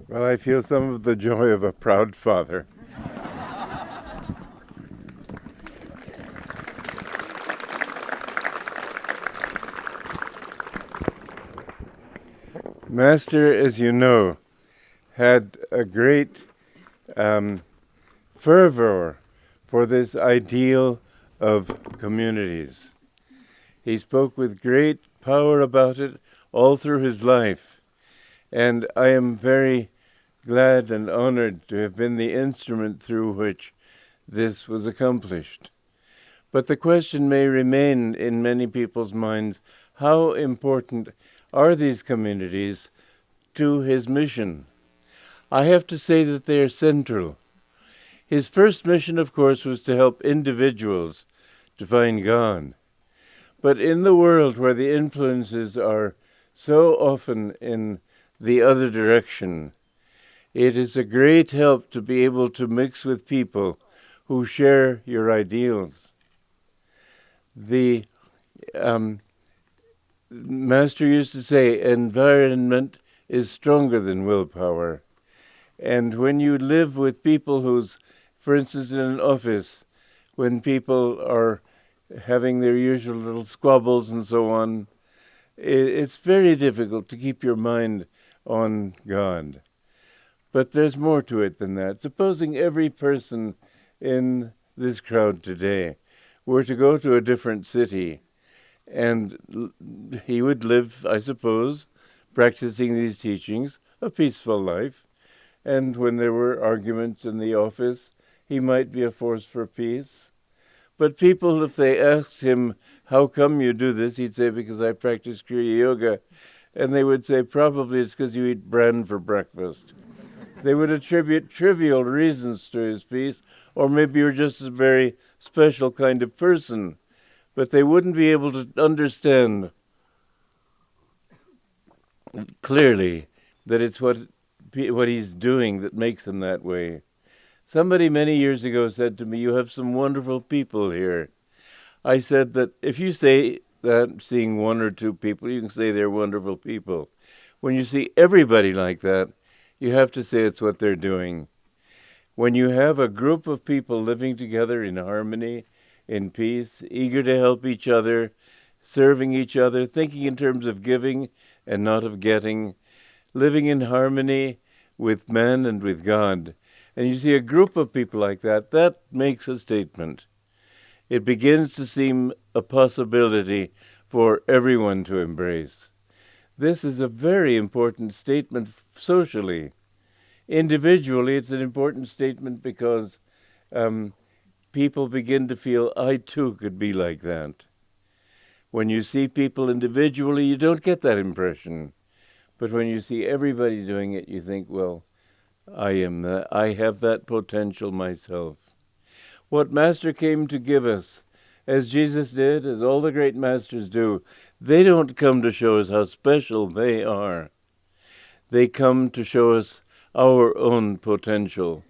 Well, I feel some of the joy of a proud father. Master, as you know, had a great fervor for this ideal of communities. He spoke with great power about it all through his life, and I am very glad and honored to have been the instrument through which this was accomplished. But the question may remain in many people's minds, how important are these communities to his mission? I have to say that they are central. His first mission, of course, was to help individuals to find God. But in the world where the influences are so often in the other direction, it is a great help to be able to mix with people who share your ideals. The Master used to say, environment is stronger than willpower. And when you live with people who's, for instance, in an office, when people are having their usual little squabbles and so on, it's very difficult to keep your mind on God. But there's more to it than that. Supposing every person in this crowd today were to go to a different city, and he would live, I suppose, practicing these teachings, a peaceful life. And when there were arguments in the office, he might be a force for peace. But people, if they asked him, how come you do this? He'd say, because I practice Kriya Yoga. And they would say, probably it's because you eat bran for breakfast. They would attribute trivial reasons to his peace, or maybe you're just a very special kind of person. But they wouldn't be able to understand clearly that it's what he's doing that makes him that way. Somebody many years ago said to me, you have some wonderful people here. I said that if you say that, seeing one or two people, you can say they're wonderful people. When you see everybody like that, you have to say it's what they're doing. When you have a group of people living together in harmony, in peace, eager to help each other, serving each other, thinking in terms of giving and not of getting, living in harmony with man and with God, and you see a group of people like that, that makes a statement. It begins to seem a possibility for everyone to embrace. This is a very important statement socially. Individually, it's an important statement because people begin to feel, I too could be like that. When you see people individually, you don't get that impression. But when you see everybody doing it, you think, well, I have that potential myself. What Master came to give us, as Jesus did, as all the great masters do, they don't come to show us how special they are. They come to show us our own potential.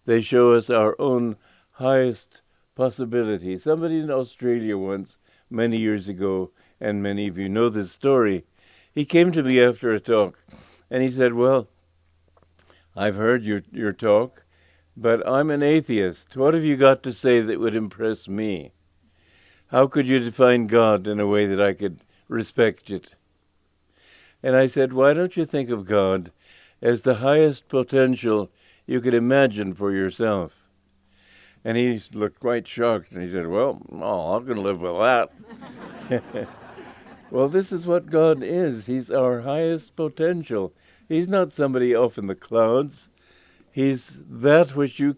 They show us our own highest possibility. Somebody in Australia once, many years ago, and many of you know this story, he came to me after a talk, and he said, well, I've heard your talk, but I'm an atheist. What have you got to say that would impress me? How could you define God in a way that I could respect it? And I said, why don't you think of God as the highest potential you could imagine for yourself? And he looked quite shocked, and he said, well, I'm going to live with that. Well, this is what God is. He's our highest potential. He's not somebody off in the clouds. He's that which you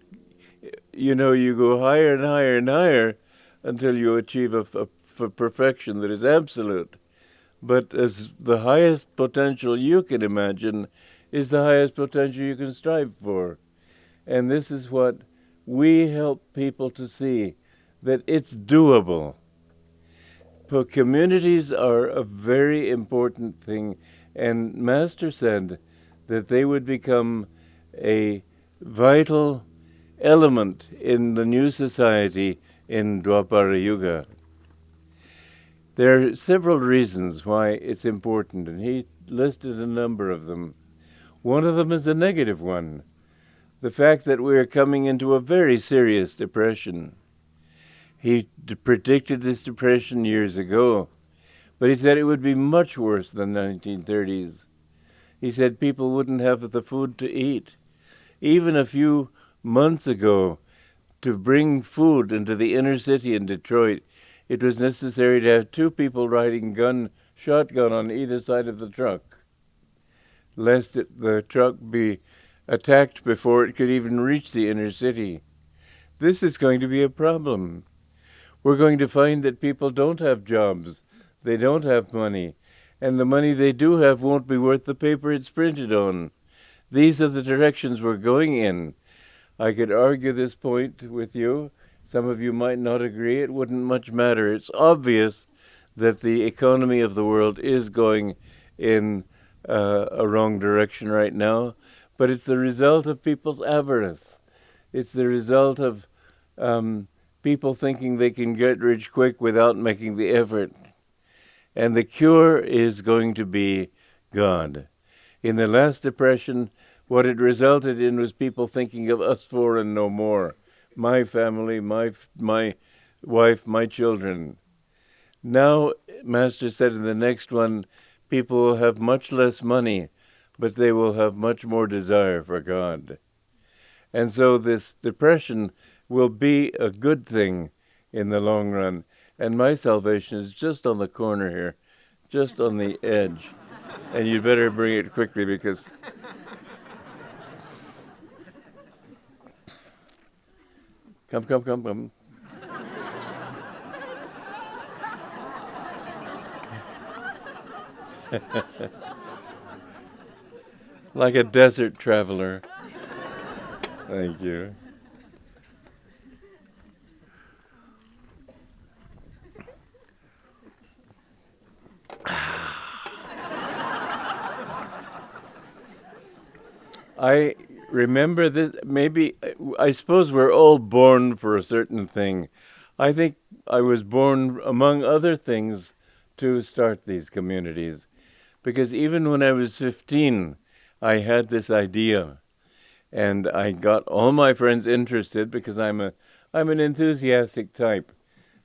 go higher and higher and higher until you achieve a perfection that is absolute. But as the highest potential you can imagine is the highest potential you can strive for. And this is what we help people to see, that it's doable. Communities are a very important thing, and Master said that they would become a vital element in the new society in Dwapara Yuga. There are several reasons why it's important, and he listed a number of them. One of them is a negative one. The fact that we are coming into a very serious depression. He predicted this depression years ago, but he said it would be much worse than the 1930s. He said people wouldn't have the food to eat. Even a few months ago, to bring food into the inner city in Detroit, it was necessary to have two people riding shotgun on either side of the truck, lest the truck be attacked before it could even reach the inner city. This is going to be a problem. We're going to find that people don't have jobs, they don't have money, and the money they do have won't be worth the paper it's printed on. These are the directions we're going in. I could argue this point with you. Some of you might not agree. It wouldn't much matter. It's obvious that the economy of the world is going in a wrong direction right now, but it's the result of people's avarice. It's the result of people thinking they can get rich quick without making the effort. And the cure is going to be God. In the last depression, what it resulted in was people thinking of us four and no more. My family, my wife, my children. Now, Master said in the next one, people will have much less money, but they will have much more desire for God. And so this depression will be a good thing in the long run. And my salvation is just on the corner here, just on the edge. And you'd better bring it quickly because... Come. Like a desert traveler. Thank you. I remember this, I suppose we're all born for a certain thing. I think I was born, among other things, to start these communities. Because even when I was 15, I had this idea. And I got all my friends interested because I'm an enthusiastic type.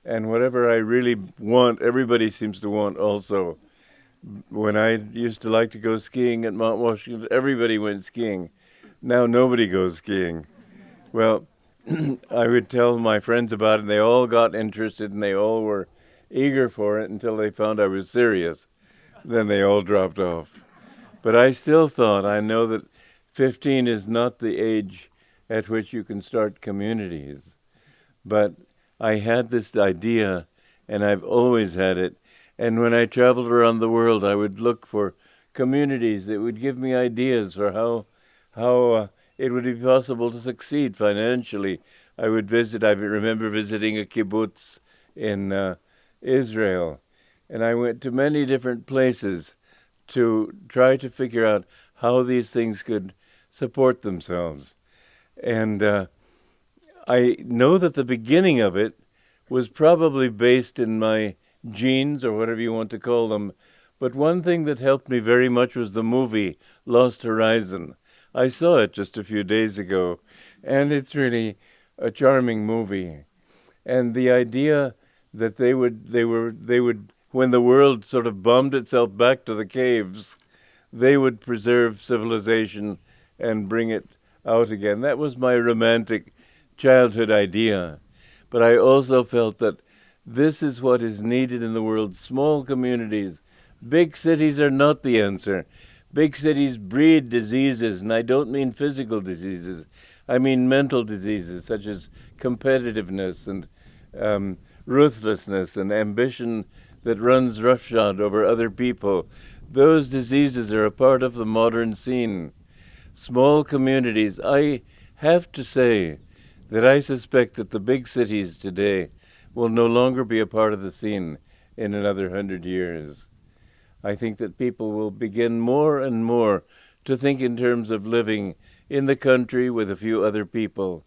And whatever I really want, everybody seems to want also. When I used to like to go skiing at Mount Washington, everybody went skiing. Now nobody goes skiing. Well, I would tell my friends about it, and they all got interested, and they all were eager for it until they found I was serious. Then they all dropped off. But I still thought, I know that 15 is not the age at which you can start communities. But I had this idea, and I've always had it. And when I traveled around the world, I would look for communities that would give me ideas for how it would be possible to succeed financially. I remember visiting a kibbutz in Israel, and I went to many different places to try to figure out how these things could support themselves. And I know that the beginning of it was probably based in my genes, or whatever you want to call them, but one thing that helped me very much was the movie Lost Horizon. I saw it just a few days ago, and it's really a charming movie. And the idea that they would, when the world sort of bombed itself back to the caves, they would preserve civilization and bring it out again. That was my romantic childhood idea. But I also felt that this is what is needed in the world, small communities. Big cities are not the answer. Big cities breed diseases, and I don't mean physical diseases. I mean mental diseases, such as competitiveness and ruthlessness and ambition that runs roughshod over other people. Those diseases are a part of the modern scene. Small communities, I have to say that I suspect that the big cities today will no longer be a part of the scene in another 100 years. I think that people will begin more and more to think in terms of living in the country with a few other people.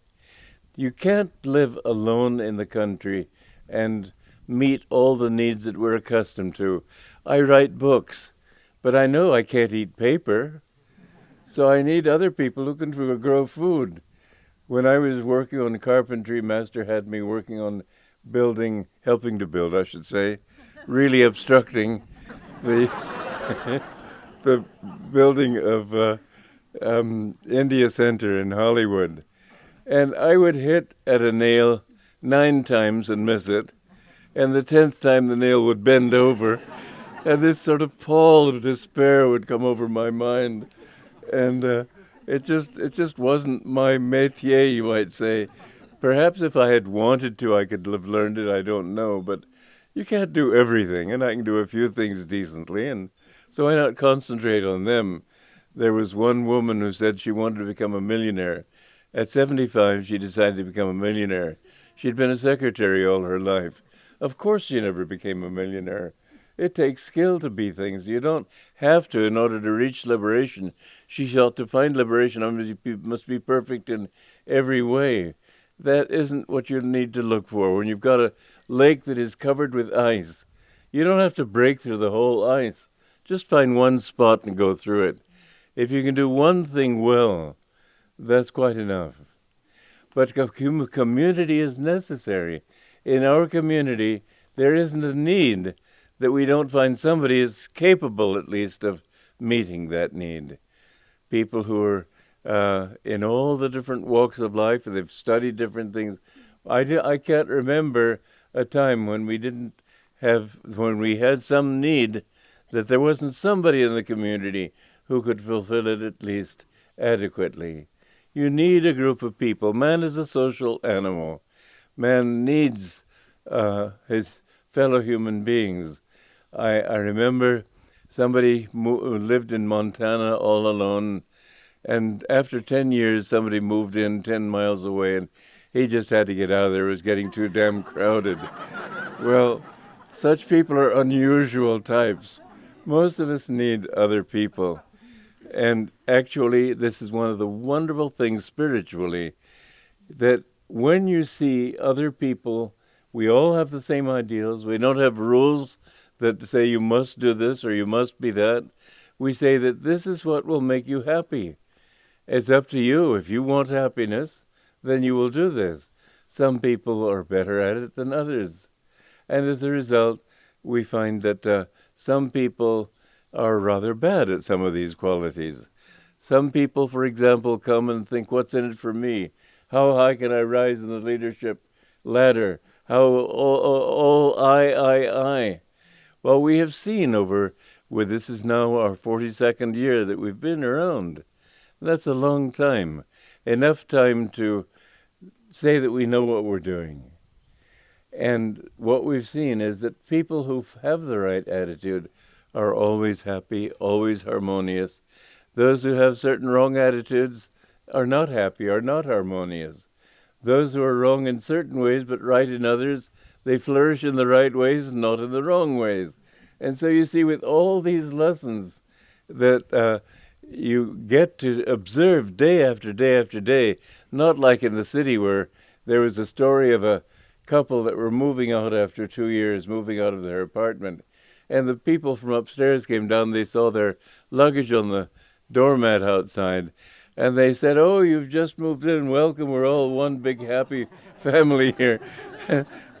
You can't live alone in the country and meet all the needs that we're accustomed to. I write books, but I know I can't eat paper. So I need other people who can grow food. When I was working on carpentry, Master had me working on building, helping to build, I should say, really obstructing the the building of India Center in Hollywood. And I would hit at a nail 9 times and miss it, and the 10th time the nail would bend over, and this sort of pall of despair would come over my mind, and it just wasn't my métier, you might say. Perhaps if I had wanted to, I could have learned it. I don't know, but you can't do everything, and I can do a few things decently, and so why not concentrate on them? There was one woman who said she wanted to become a millionaire. At 75, she decided to become a millionaire. She'd been a secretary all her life. Of course she never became a millionaire. It takes skill to be things. You don't have to in order to reach liberation. She felt to find liberation, I must be perfect in every way. That isn't what you need to look for. When you've got a lake that is covered with ice, you don't have to break through the whole ice. Just find one spot and go through it. If you can do one thing well, that's quite enough. But community is necessary. In our community, there isn't a need that we don't find somebody is capable, at least, of meeting that need. People who are in all the different walks of life, and they've studied different things. I can't remember a time when when we had some need, that there wasn't somebody in the community who could fulfill it at least adequately. You need a group of people. Man is a social animal. Man needs his fellow human beings. I remember somebody who lived in Montana all alone, and after 10 years, somebody moved in 10 miles away, and he just had to get out of there. It was getting too damn crowded. Well, such people are unusual types. Most of us need other people. And actually, this is one of the wonderful things spiritually, that when you see other people, we all have the same ideals. We don't have rules that say you must do this or you must be that. We say that this is what will make you happy. It's up to you. If you want happiness, then you will do this. Some people are better at it than others. And as a result, we find that some people are rather bad at some of these qualities. Some people, for example, come and think, what's in it for me? How high can I rise in the leadership ladder? I. Well, we have seen this is now our 42nd year that we've been around. That's a long time. Enough time to say that we know what we're doing. And what we've seen is that people who have the right attitude are always happy, always harmonious. Those who have certain wrong attitudes are not happy, are not harmonious. Those who are wrong in certain ways but right in others, they flourish in the right ways and not in the wrong ways. And so you see, with all these lessons that you get to observe day after day after day, not like in the city where there was a story of a couple that were moving out after 2 years, moving out of their apartment. And the people from upstairs came down, they saw their luggage on the doormat outside, and they said, "Oh, you've just moved in, welcome, we're all one big happy family here."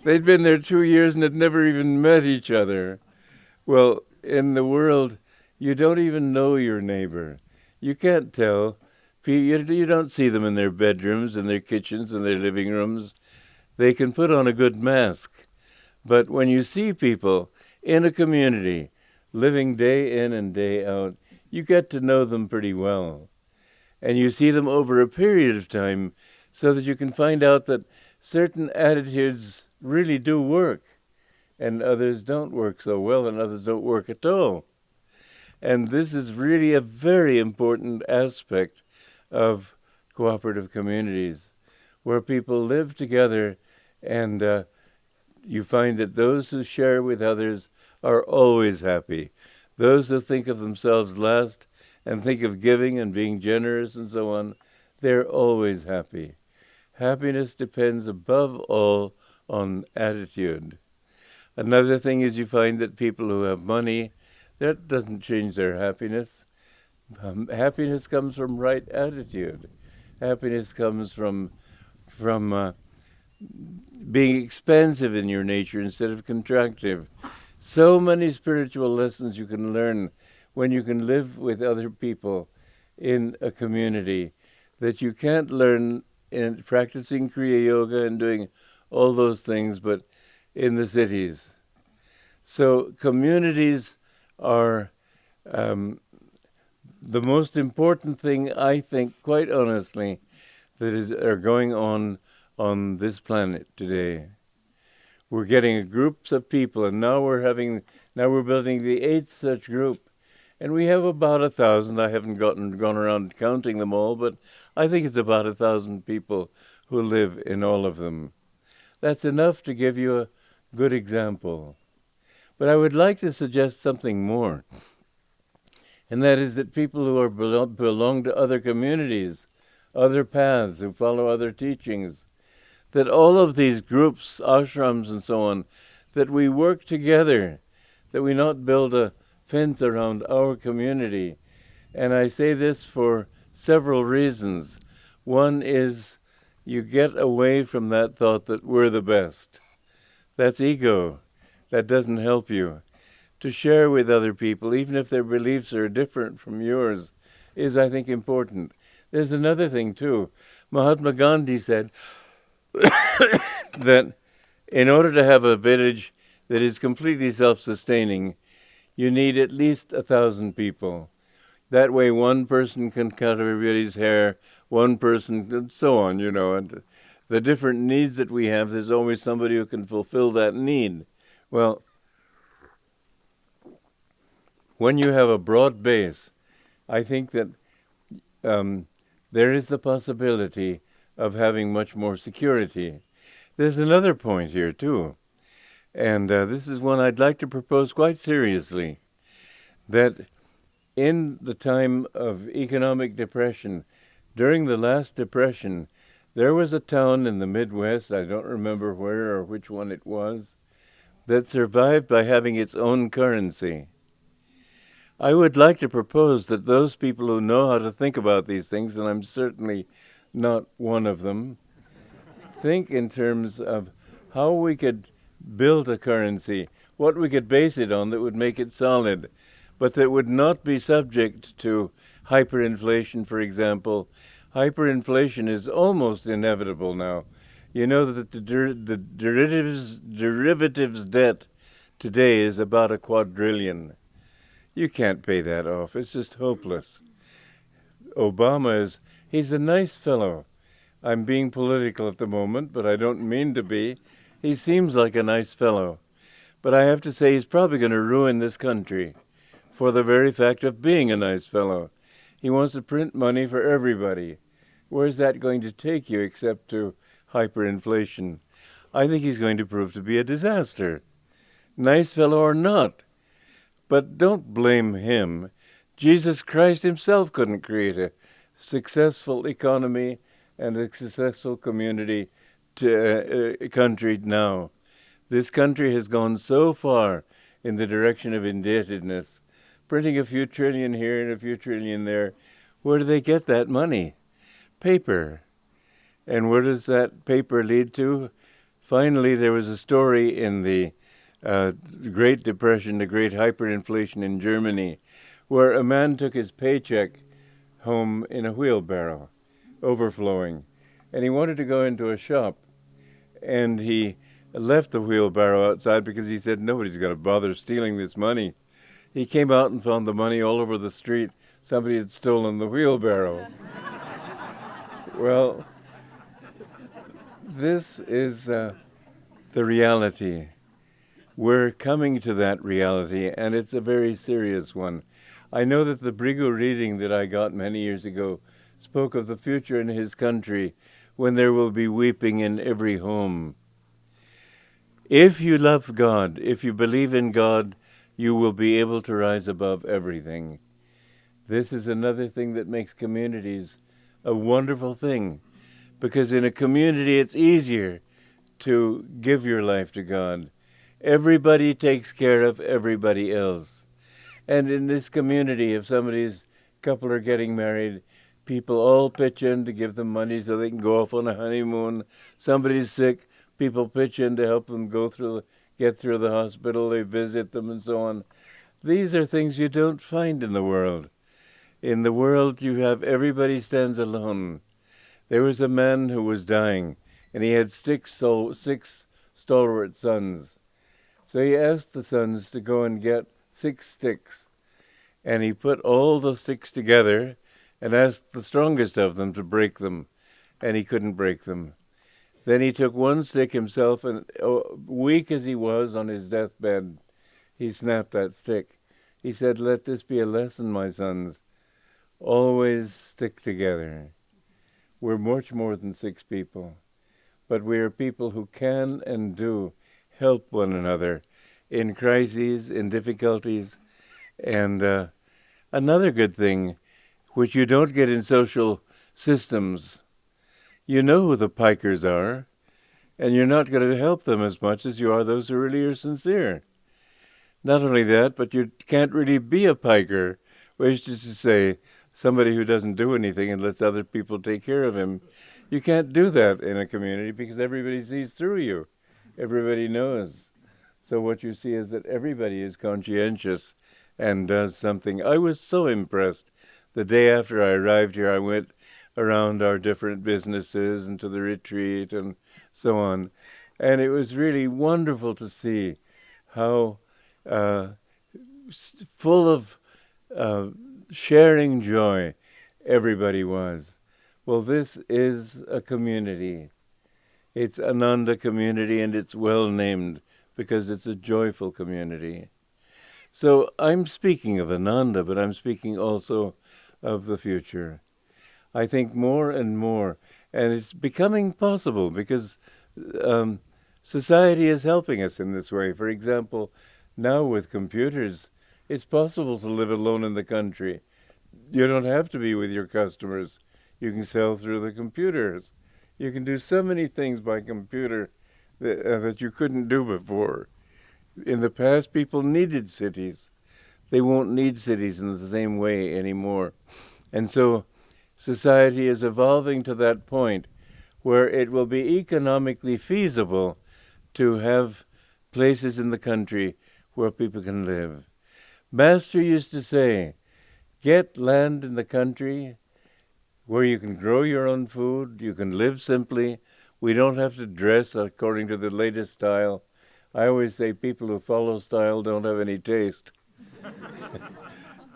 They'd been there 2 years and had never even met each other. Well, in the world, you don't even know your neighbor. You can't tell. You don't see them in their bedrooms, in their kitchens, in their living rooms. They can put on a good mask. But when you see people in a community, living day in and day out, you get to know them pretty well. And you see them over a period of time so that you can find out that certain attitudes really do work, and others don't work so well, and others don't work at all. And this is really a very important aspect of cooperative communities, where people live together, and you find that those who share with others are always happy. Those who think of themselves last and think of giving and being generous and so on, they're always happy. Happiness depends above all on attitude. Another thing is you find that people who have money, that doesn't change their happiness. Happiness comes from right attitude. Happiness comes from being expansive in your nature instead of contractive. So many spiritual lessons you can learn when you can live with other people in a community that you can't learn in practicing Kriya Yoga and doing all those things, but in the cities. So communities are the most important thing, I think, quite honestly, are going on this planet today. We're getting groups of people, and now we're building the 8th such group, and we have about 1,000. I haven't gone around counting them all, but I think it's about 1,000 people who live in all of them. That's enough to give you a good example. But I would like to suggest something more, and that is that people who belong to other communities, other paths, who follow other teachings, that all of these groups, ashrams and so on, that we work together, that we not build a fence around our community. And I say this for several reasons. One is you get away from that thought that we're the best. That's ego. That doesn't help you. To share with other people, even if their beliefs are different from yours, is, I think, important. There's another thing, too. Mahatma Gandhi said that in order to have a village that is completely self-sustaining, you need at least 1,000 people. That way one person can cut everybody's hair, one person, and so on, and the different needs that we have, there's always somebody who can fulfill that need. Well, when you have a broad base, I think that there is the possibility of having much more security. There's another point here, too, and this is one I'd like to propose quite seriously, that in the time of economic depression, during the last depression, there was a town in the Midwest, I don't remember where or which one it was, that survived by having its own currency. I would like to propose that those people who know how to think about these things, and I'm certainly not one of them, think in terms of how we could build a currency, what we could base it on that would make it solid, but that would not be subject to hyperinflation, for example. Hyperinflation is almost inevitable now. You know that the derivatives debt today is about $2 quadrillion. You can't pay that off. It's just hopeless. He's a nice fellow. I'm being political at the moment, but I don't mean to be. He seems like a nice fellow. But I have to say he's probably going to ruin this country for the very fact of being a nice fellow. He wants to print money for everybody. Where's that going to take you except to hyperinflation? I think he's going to prove to be a disaster. Nice fellow or not. But don't blame him. Jesus Christ himself couldn't create a successful economy and a successful community country now. This country has gone so far in the direction of indebtedness, printing a few trillion here and a few trillion there. Where do they get that money? Paper. And where does that paper lead to? Finally, there was a story in the Great Depression, the great hyperinflation in Germany, where a man took his paycheck home in a wheelbarrow, overflowing, and he wanted to go into a shop, and he left the wheelbarrow outside because he said, nobody's going to bother stealing this money. He came out and found the money all over the street. Somebody had stolen the wheelbarrow. Well, this is the reality. We're coming to that reality, and it's a very serious one. I know that the Brigu reading that I got many years ago spoke of the future in his country when there will be weeping in every home. If you love God, if you believe in God, you will be able to rise above everything. This is another thing that makes communities a wonderful thing, because in a community it's easier to give your life to God. Everybody takes care of everybody else. And in this community, if somebody's couple are getting married, people all pitch in to give them money so they can go off on a honeymoon. Somebody's sick, people pitch in to help them get through the hospital. They visit them and so on. These are things you don't find in the world. In the world, you have everybody stands alone. There was a man who was dying, and he had six stalwart sons. So he asked the sons to go and get 6 sticks, and he put all the sticks together and asked the strongest of them to break them, and he couldn't break them. Then he took 1 stick himself, and weak as he was on his deathbed, he snapped that stick. He said, "Let this be a lesson, my sons. Always stick together. We're much more than 6 people, but we are people who can and do help one another in crises, in difficulties." And another good thing, which you don't get in social systems, you know who the pikers are, and you're not going to help them as much as you are those who really are sincere. Not only that, but you can't really be a piker, which is to say, somebody who doesn't do anything and lets other people take care of him. You can't do that in a community because everybody sees through you. Everybody knows. So what you see is that everybody is conscientious and does something. I was so impressed. The day after I arrived here, I went around our different businesses and to the retreat and so on. And it was really wonderful to see how full of sharing joy everybody was. Well, this is a community. It's Ananda community, and it's well named because it's a joyful community. So I'm speaking of Ananda, but I'm speaking also of the future. I think more and more, and it's becoming possible because society is helping us in this way. For example, now with computers, it's possible to live alone in the country. You don't have to be with your customers. You can sell through the computers. You can do so many things by computer that you couldn't do before. In the past, people needed cities. They won't need cities in the same way anymore. And so society is evolving to that point where it will be economically feasible to have places in the country where people can live. Master used to say, get land in the country where you can grow your own food, you can live simply. We don't have to dress according to the latest style. I always say people who follow style don't have any taste.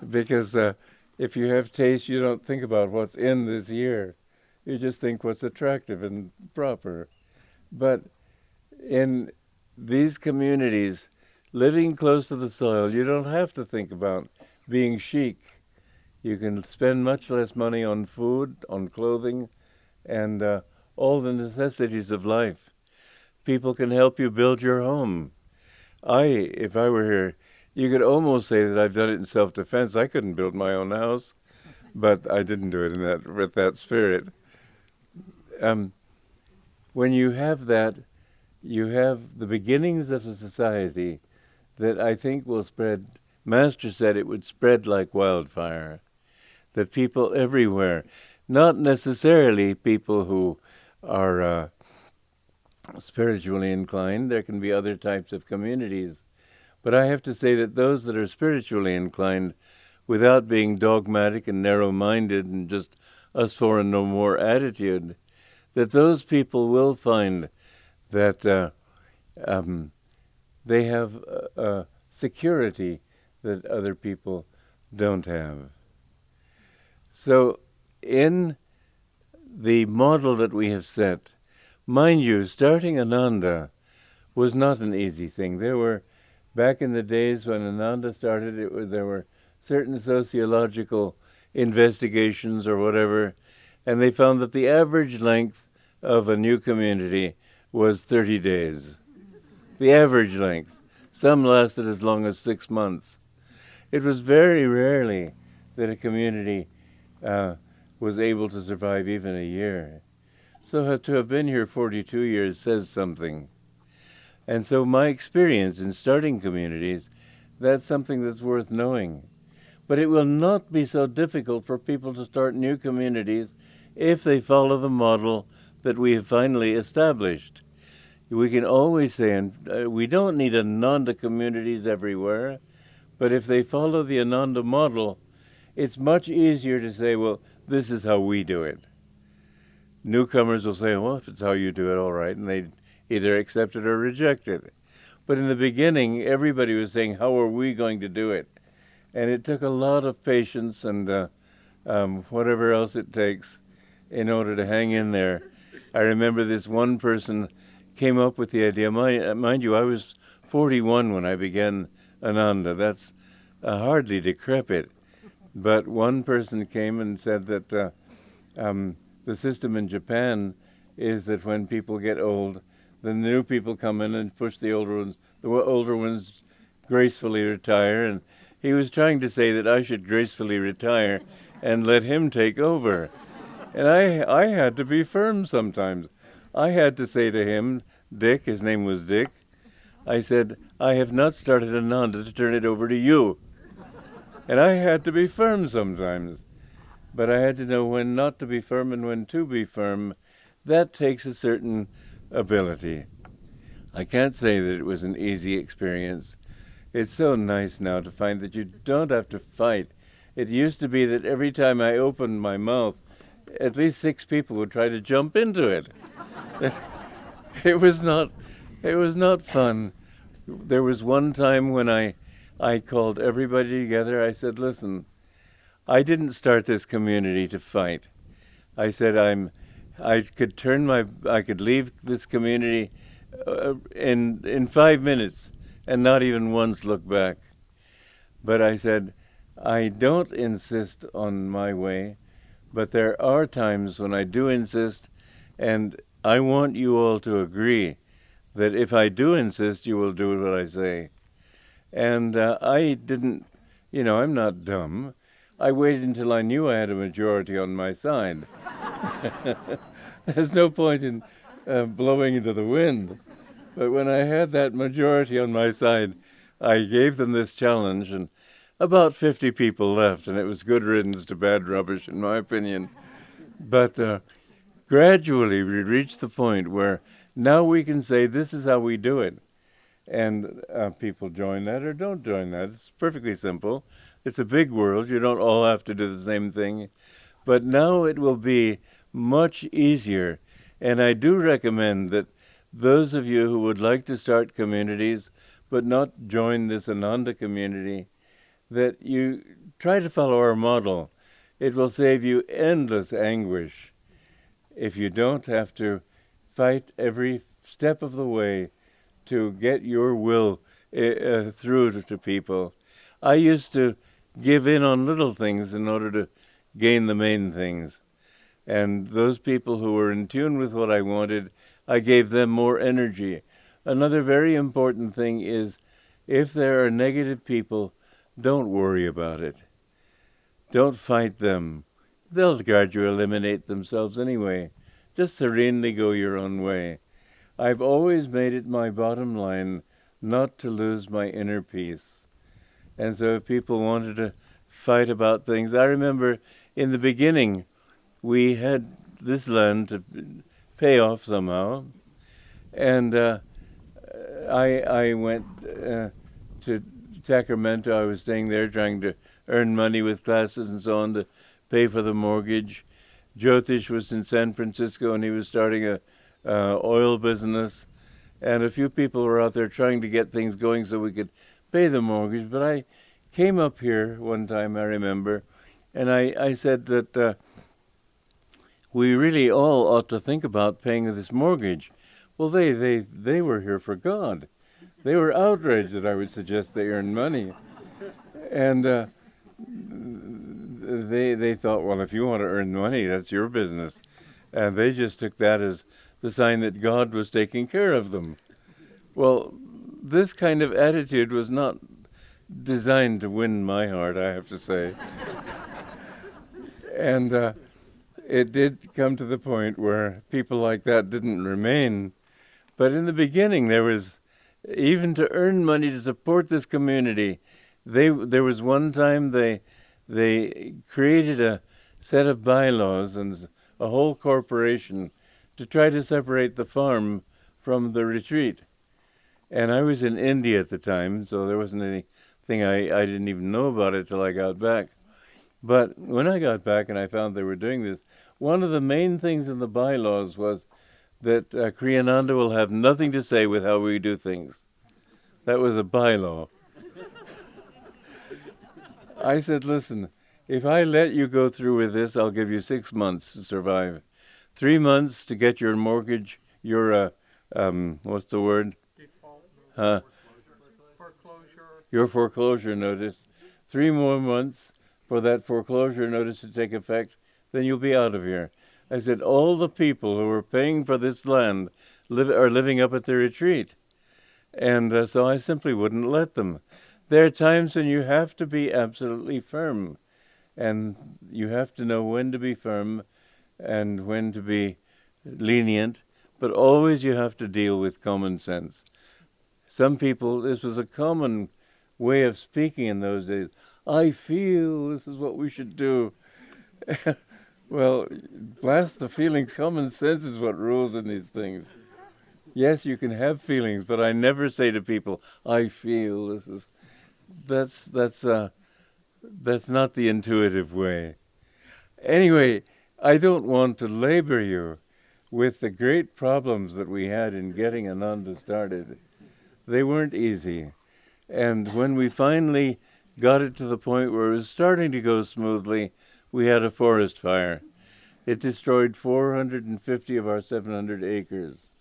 Because if you have taste, you don't think about what's in this year. You just think what's attractive and proper. But in these communities, living close to the soil, you don't have to think about being chic. You can spend much less money on food, on clothing, and all the necessities of life. People can help you build your home. If I were here, you could almost say that I've done it in self-defense. I couldn't build my own house, but I didn't do it with that spirit. When you have that, you have the beginnings of a society that I think will spread. Master said it would spread like wildfire, that people everywhere, not necessarily people who are spiritually inclined, there can be other types of communities, but I have to say that those that are spiritually inclined, without being dogmatic and narrow-minded and just us for and no more attitude, that those people will find that they have security that other people don't have. So in the model that we have set, mind you, starting Ananda was not an easy thing. There were, back in the days when Ananda started, there were certain sociological investigations or whatever, and they found that the average length of a new community was 30 days. The average length. Some lasted as long as 6 months. It was very rarely that a community was able to survive even a year. So to have been here 42 years says something. And so my experience in starting communities, that's something that's worth knowing. But it will not be so difficult for people to start new communities if they follow the model that we have finally established. We can always say, and we don't need Ananda communities everywhere, but if they follow the Ananda model, it's much easier to say, well, this is how we do it. Newcomers will say, well, if it's how you do it, all right, and they either accept it or reject it. But in the beginning, everybody was saying, how are we going to do it? And it took a lot of patience and whatever else it takes in order to hang in there. I remember this one person came up with the idea. Mind you, I was 41 when I began Ananda. That's hardly decrepit. But one person came and said that the system in Japan is that when people get old, then the new people come in and push the older ones gracefully retire. And he was trying to say that I should gracefully retire and let him take over. And I had to be firm sometimes. I had to say to him, Dick, his name was Dick, I said, I have not started Ananda to turn it over to you. And I had to be firm sometimes. But I had to know when not to be firm and when to be firm. That takes a certain ability. I can't say that it was an easy experience. It's so nice now to find that you don't have to fight. It used to be that every time I opened my mouth, at least 6 people would try to jump into it. It was not fun. There was one time when I called everybody together. I said, listen, I didn't start this community to fight. I said I could leave this community in 5 minutes and not even once look back. But I said, I don't insist on my way, but there are times when I do insist, and I want you all to agree that if I do insist, you will do what I say. And I didn't, I'm not dumb. I waited until I knew I had a majority on my side. There's no point in blowing into the wind. But when I had that majority on my side, I gave them this challenge, and about 50 people left, and it was good riddance to bad rubbish, in my opinion. But gradually we reached the point where now we can say this is how we do it. And people join that or don't join that. It's perfectly simple. It's a big world. You don't all have to do the same thing. But now it will be much easier. And I do recommend that those of you who would like to start communities but not join this Ananda community, that you try to follow our model. It will save you endless anguish if you don't have to fight every step of the way to get your will through to people. I used to give in on little things in order to gain the main things. And those people who were in tune with what I wanted, I gave them more energy. Another very important thing is, if there are negative people, don't worry about it. Don't fight them. They'll gradually eliminate themselves anyway. Just serenely go your own way. I've always made it my bottom line not to lose my inner peace. And so if people wanted to fight about things, I remember in the beginning, we had this land to pay off somehow. And I went to Sacramento. I was staying there trying to earn money with classes and so on to pay for the mortgage. Jyotish was in San Francisco and he was starting a oil business. And a few people were out there trying to get things going so we could pay the mortgage. But I came up here one time, I remember, and I said that we really all ought to think about paying this mortgage. Well, they were here for God. They were outraged that I would suggest they earn money. And they thought, well, if you want to earn money, that's your business. And they just took that as the sign that God was taking care of them. Well, this kind of attitude was not designed to win my heart, I have to say. And it did come to the point where people like that didn't remain. But in the beginning, there was, even to earn money to support this community, there was one time they created a set of bylaws and a whole corporation to try to separate the farm from the retreat. And I was in India at the time, so there wasn't anything I didn't even know about it till I got back. But when I got back and I found they were doing this, one of the main things in the bylaws was that Kriyananda will have nothing to say with how we do things. That was a bylaw. I said, listen, if I let you go through with this, I'll give you 6 months to survive. 3 months to get your mortgage, your, what's the word? Default. Foreclosure. Your foreclosure notice. 3 more months for that foreclosure notice to take effect, then you'll be out of here. I said, all the people who are paying for this land are living up at the retreat. And so I simply wouldn't let them. There are times when you have to be absolutely firm, and you have to know when to be firm and when to be lenient, but always you have to deal with common sense. Some people, this was a common way of speaking in those days. I feel this is what we should do. Well, blast the feelings. Common sense is what rules in these things. Yes, you can have feelings, but I never say to people, I feel this is... That's not the intuitive way. Anyway, I don't want to labor you with the great problems that we had in getting Ananda started. They weren't easy. And when we finally got it to the point where it was starting to go smoothly, we had a forest fire. It destroyed 450 of our 700 acres.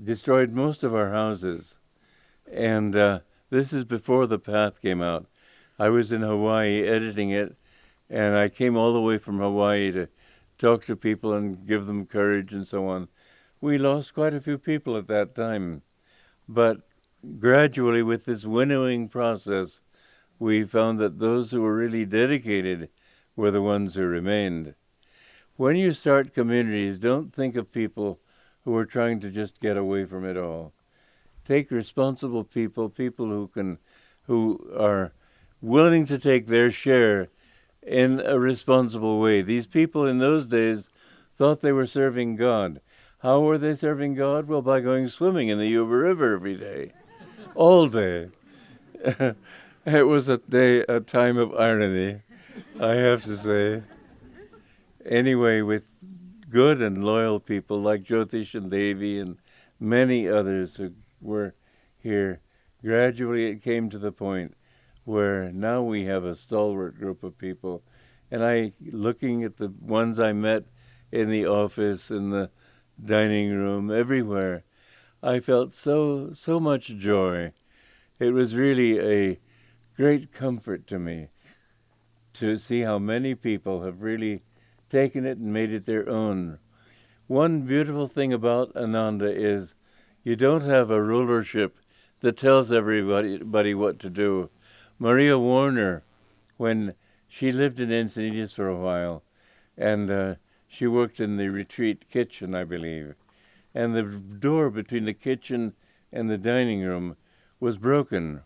Destroyed most of our houses. And this is before the path came out. I was in Hawaii editing it, and I came all the way from Hawaii to talk to people and give them courage and so on. We lost quite a few people at that time. But gradually, with this winnowing process, we found that those who were really dedicated were the ones who remained. When you start communities, don't think of people who are trying to just get away from it all. Take responsible people, people who are willing to take their share in a responsible way. These people in those days thought they were serving God. How were they serving God? Well, by going swimming in the Yuba River every day, all day. It was a time of irony, I have to say. Anyway, with good and loyal people like Jyotish and Devi and many others who were here, gradually it came to the point where now we have a stalwart group of people. And looking at the ones I met in the office, in the dining room, everywhere, I felt so much joy. It was really a great comfort to me to see how many people have really taken it and made it their own. One beautiful thing about Ananda is you don't have a rulership that tells everybody what to do. Maria Warner, when she lived in Encinitas for a while, and she worked in the retreat kitchen, I believe, and the door between the kitchen and the dining room was broken.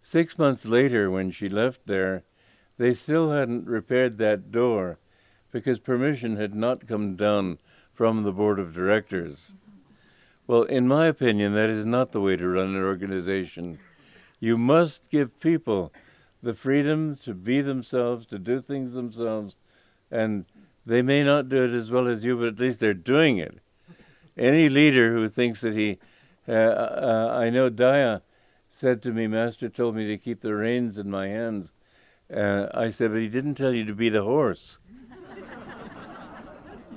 6 months later, when she left there, they still hadn't repaired that door because permission had not come down from the board of directors. Well, in my opinion, that is not the way to run an organization. You must give people the freedom to be themselves, to do things themselves, and they may not do it as well as you, but at least they're doing it. Any leader who thinks that I know Daya said to me, Master told me to keep the reins in my hands. I said, but he didn't tell you to be the horse.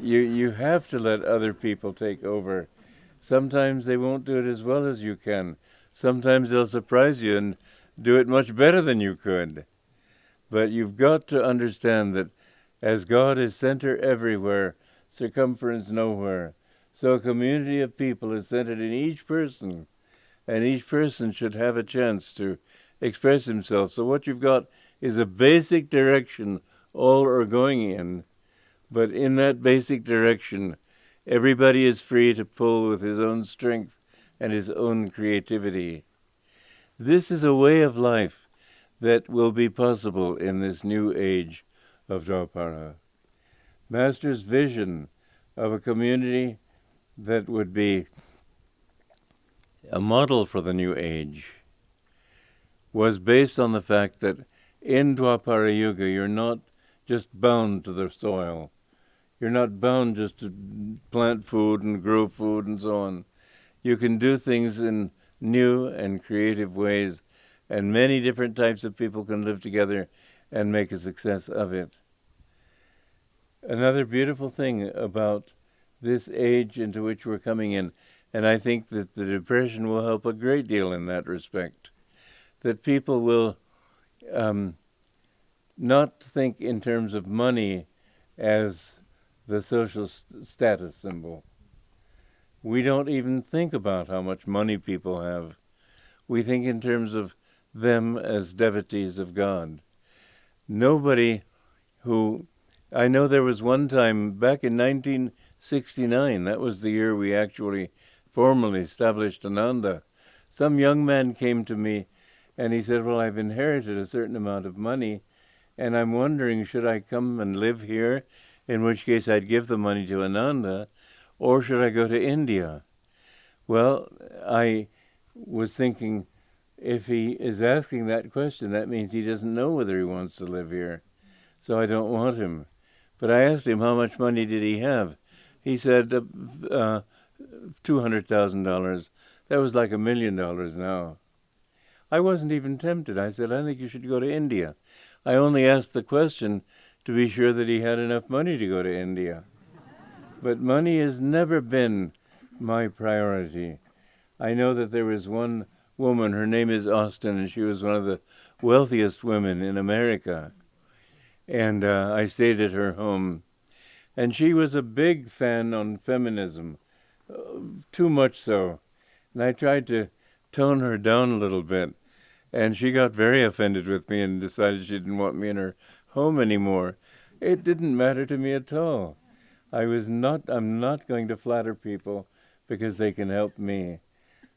You have to let other people take over. Sometimes they won't do it as well as you can. Sometimes they'll surprise you and do it much better than you could. But you've got to understand that as God is center everywhere, circumference nowhere, so a community of people is centered in each person, and each person should have a chance to express himself. So what you've got is a basic direction all are going in, but in that basic direction, everybody is free to pull with his own strength and his own creativity. This is a way of life that will be possible in this new age of Dwapara. Master's vision of a community that would be a model for the new age was based on the fact that in Dwapara Yuga you're not just bound to the soil. You're not bound just to plant food and grow food and so on. You can do things in new and creative ways, and many different types of people can live together and make a success of it. Another beautiful thing about this age into which we're coming in, and I think that the Depression will help a great deal in that respect, that people will not think in terms of money as the social status symbol. We don't even think about how much money people have. We think in terms of them as devotees of God. Nobody who... I know there was one time, back in 1969, that was the year we actually formally established Ananda, some young man came to me and he said, well, I've inherited a certain amount of money and I'm wondering, should I come and live here, in which case I'd give the money to Ananda, or should I go to India? Well, I was thinking, if he is asking that question, that means he doesn't know whether he wants to live here. So I don't want him. But I asked him how much money did he have. He said $200,000. That was like $1 million now. I wasn't even tempted. I said, I think you should go to India. I only asked the question to be sure that he had enough money to go to India. But money has never been my priority. I know that there was one woman, her name is Austin, and she was one of the wealthiest women in America. And I stayed at her home. And she was a big fan on feminism, too much so. And I tried to tone her down a little bit. And she got very offended with me and decided she didn't want me in her home anymore. It didn't matter to me at all. I'm not going to flatter people because they can help me.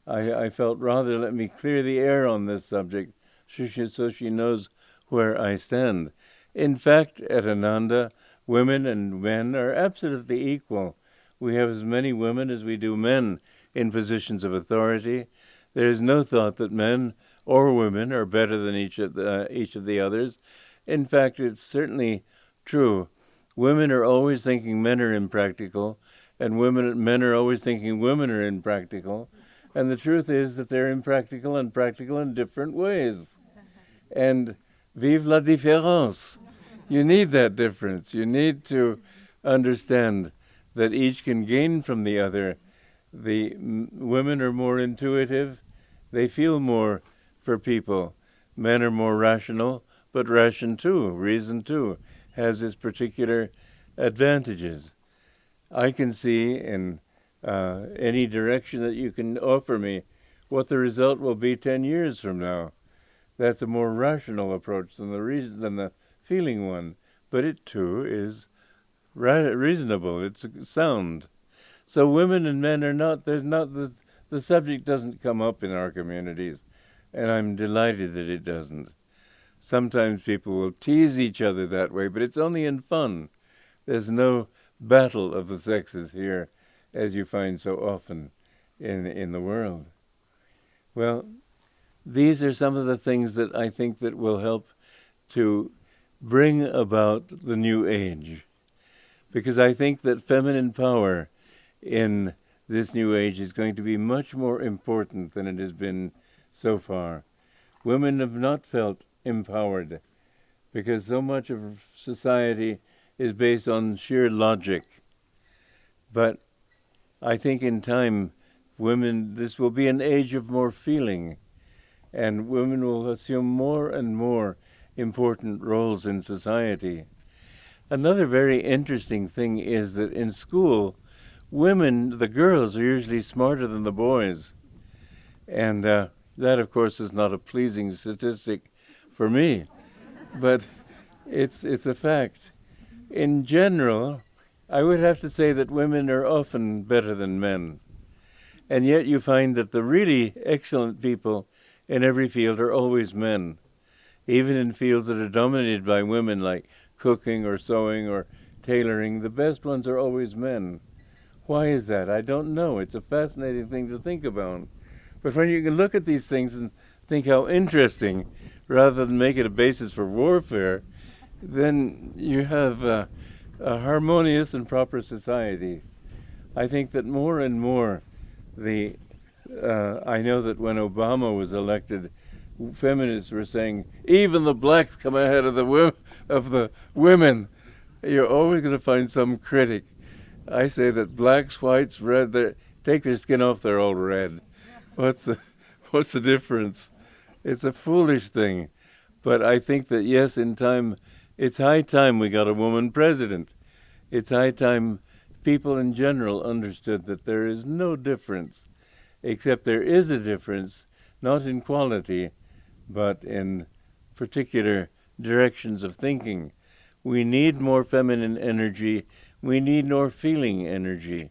I felt rather let me clear the air on this subject so she knows where I stand. In fact, at Ananda, women and men are absolutely equal. We have as many women as we do men in positions of authority. There is no thought that men or women are better than each of the others. In fact, it's certainly true. Women are always thinking men are impractical, and men are always thinking women are impractical. And the truth is that they're impractical and practical in different ways. And vive la différence. You need that difference. You need to understand that each can gain from the other. The women are more intuitive. They feel more for people. Men are more rational, but reason too, has its particular advantages. I can see in any direction that you can offer me what the result will be 10 years from now. That's a more rational approach than the feeling one, but it too is reasonable. It's sound. So women and men are not. The subject doesn't come up in our communities, and I'm delighted that it doesn't. Sometimes people will tease each other that way, but it's only in fun. There's no battle of the sexes here, as you find so often in the world. Well, these are some of the things that I think that will help to bring about the new age. Because I think that feminine power in this new age is going to be much more important than it has been so far. Women have not felt empowered because so much of society is based on sheer logic. But I think in time, this will be an age of more feeling, and women will assume more and more important roles in society. Another very interesting thing is that in school, the girls are usually smarter than the boys. And that, of course, is not a pleasing statistic for me, but it's a fact. In general, I would have to say that women are often better than men. And yet you find that the really excellent people in every field are always men. even in fields that are dominated by women, like cooking or sewing or tailoring, the best ones are always men. Why is that? I don't know. It's a fascinating thing to think about. But when you can look at these things and think how interesting, rather than make it a basis for warfare, then you have a harmonious and proper society. I think that more and more, I know that when Obama was elected, feminists were saying, even the blacks come ahead of the women. You're always going to find some critic. I say that blacks, whites, red, take their skin off, they're all red. What's the difference? It's a foolish thing. But I think that, yes, in time, it's high time we got a woman president. It's high time people in general understood that there is no difference, except there is a difference, not in quality, but in particular directions of thinking. We need more feminine energy. We need more feeling energy.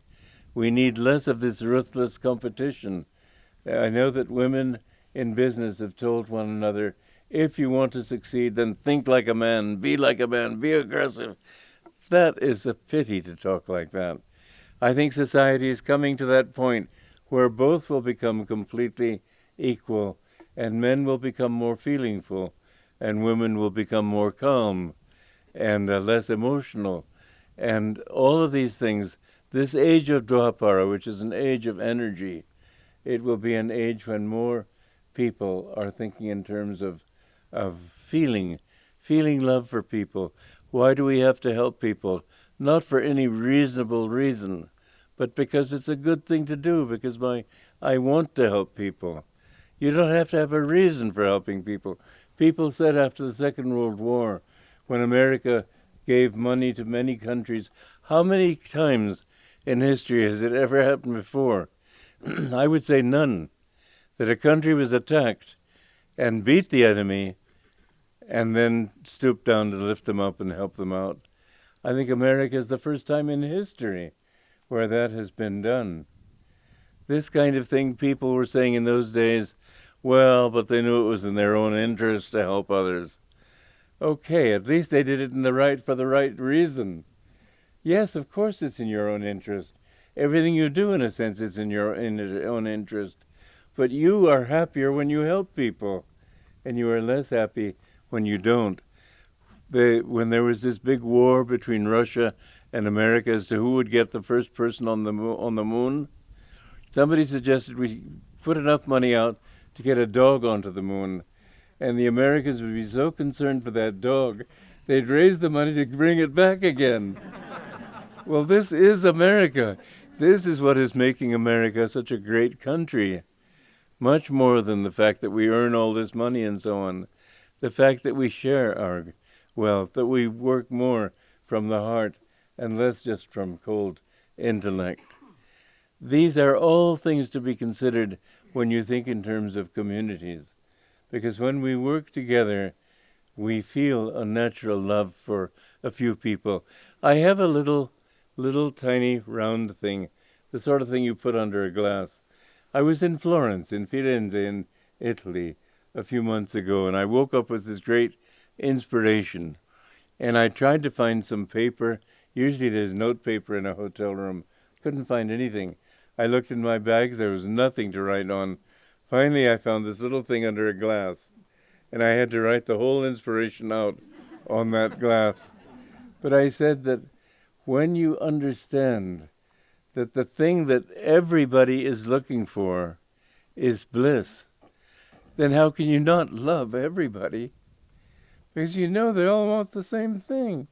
We need less of this ruthless competition. I know that women in business have told one another, if you want to succeed, then think like a man, be aggressive. That is a pity to talk like that. I think society is coming to that point where both will become completely equal, and men will become more feelingful, and women will become more calm and less emotional. And all of these things, this age of Dwapara, which is an age of energy, it will be an age when more people are thinking in terms of feeling love for people. Why do we have to help people? Not for any reasonable reason, but because it's a good thing to do, because I want to help people. You don't have to have a reason for helping people. People said after the Second World War, when America gave money to many countries, how many times in history has it ever happened before? I would say none. That a country was attacked and beat the enemy and then stooped down to lift them up and help them out. I think America is the first time in history where that has been done. This kind of thing people were saying in those days, well, but they knew it was in their own interest to help others. Okay, at least they did it for the right reason. Yes, of course it's in your own interest. Everything you do, in a sense, is in your own interest. But you are happier when you help people, and you are less happy when you don't. When there was this big war between Russia and America as to who would get the first person on the moon, somebody suggested we put enough money out to get a dog onto the moon. And the Americans would be so concerned for that dog, they'd raise the money to bring it back again. Well, this is America. This is what is making America such a great country. Much more than the fact that we earn all this money and so on. The fact that we share our wealth, that we work more from the heart and less just from cold intellect. These are all things to be considered when you think in terms of communities. Because when we work together, we feel a natural love for a few people. I have a little tiny round thing, the sort of thing you put under a glass. I was in Florence, in Firenze, in Italy, a few months ago, and I woke up with this great inspiration. And I tried to find some paper. Usually there's note paper in a hotel room. Couldn't find anything. I looked in my bags. There was nothing to write on. Finally, I found this little thing under a glass, and I had to write the whole inspiration out on that glass. But I said that when you understand that the thing that everybody is looking for is bliss, then how can you not love everybody? Because you know they all want the same thing.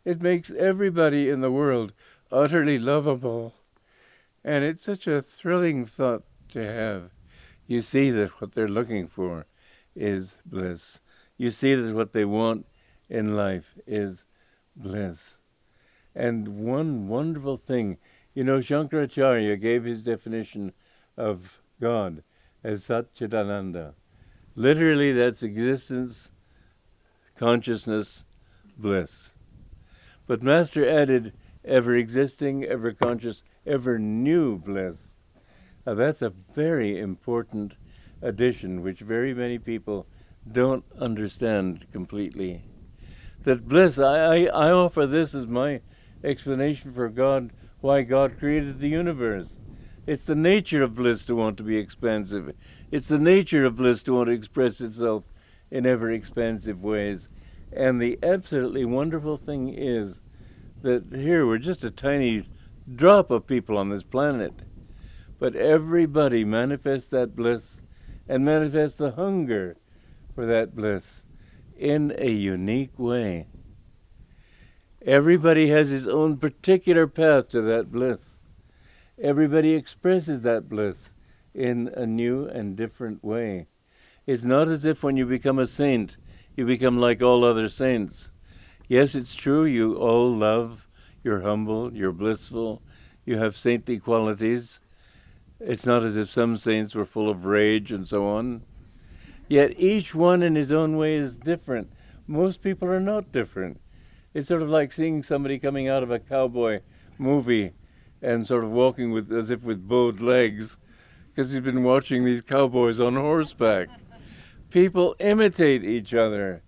It makes everybody in the world utterly lovable. And it's such a thrilling thought to have. You see that what they're looking for is bliss. You see that what they want in life is bliss. And one wonderful thing, Shankaracharya gave his definition of God as Satchidananda. Literally, that's existence, consciousness, bliss. But Master added, ever existing, ever conscious, ever new bliss. Now that's a very important addition, which very many people don't understand completely. That bliss, I offer this as my explanation for God, why God created the universe. It's the nature of bliss to want to be expansive. It's the nature of bliss to want to express itself in ever expansive ways. And the absolutely wonderful thing is that here we're just a tiny drop of people on this planet. But everybody manifests that bliss and manifests the hunger for that bliss in a unique way. Everybody has his own particular path to that bliss. Everybody expresses that bliss in a new and different way. It's not as if when you become a saint, you become like all other saints. Yes, it's true, you all love, you're humble, you're blissful, you have saintly qualities. It's not as if some saints were full of rage and so on. Yet each one in his own way is different. Most people are not different. It's sort of like seeing somebody coming out of a cowboy movie and sort of walking with as if with bowed legs, because he's been watching these cowboys on horseback. People imitate each other,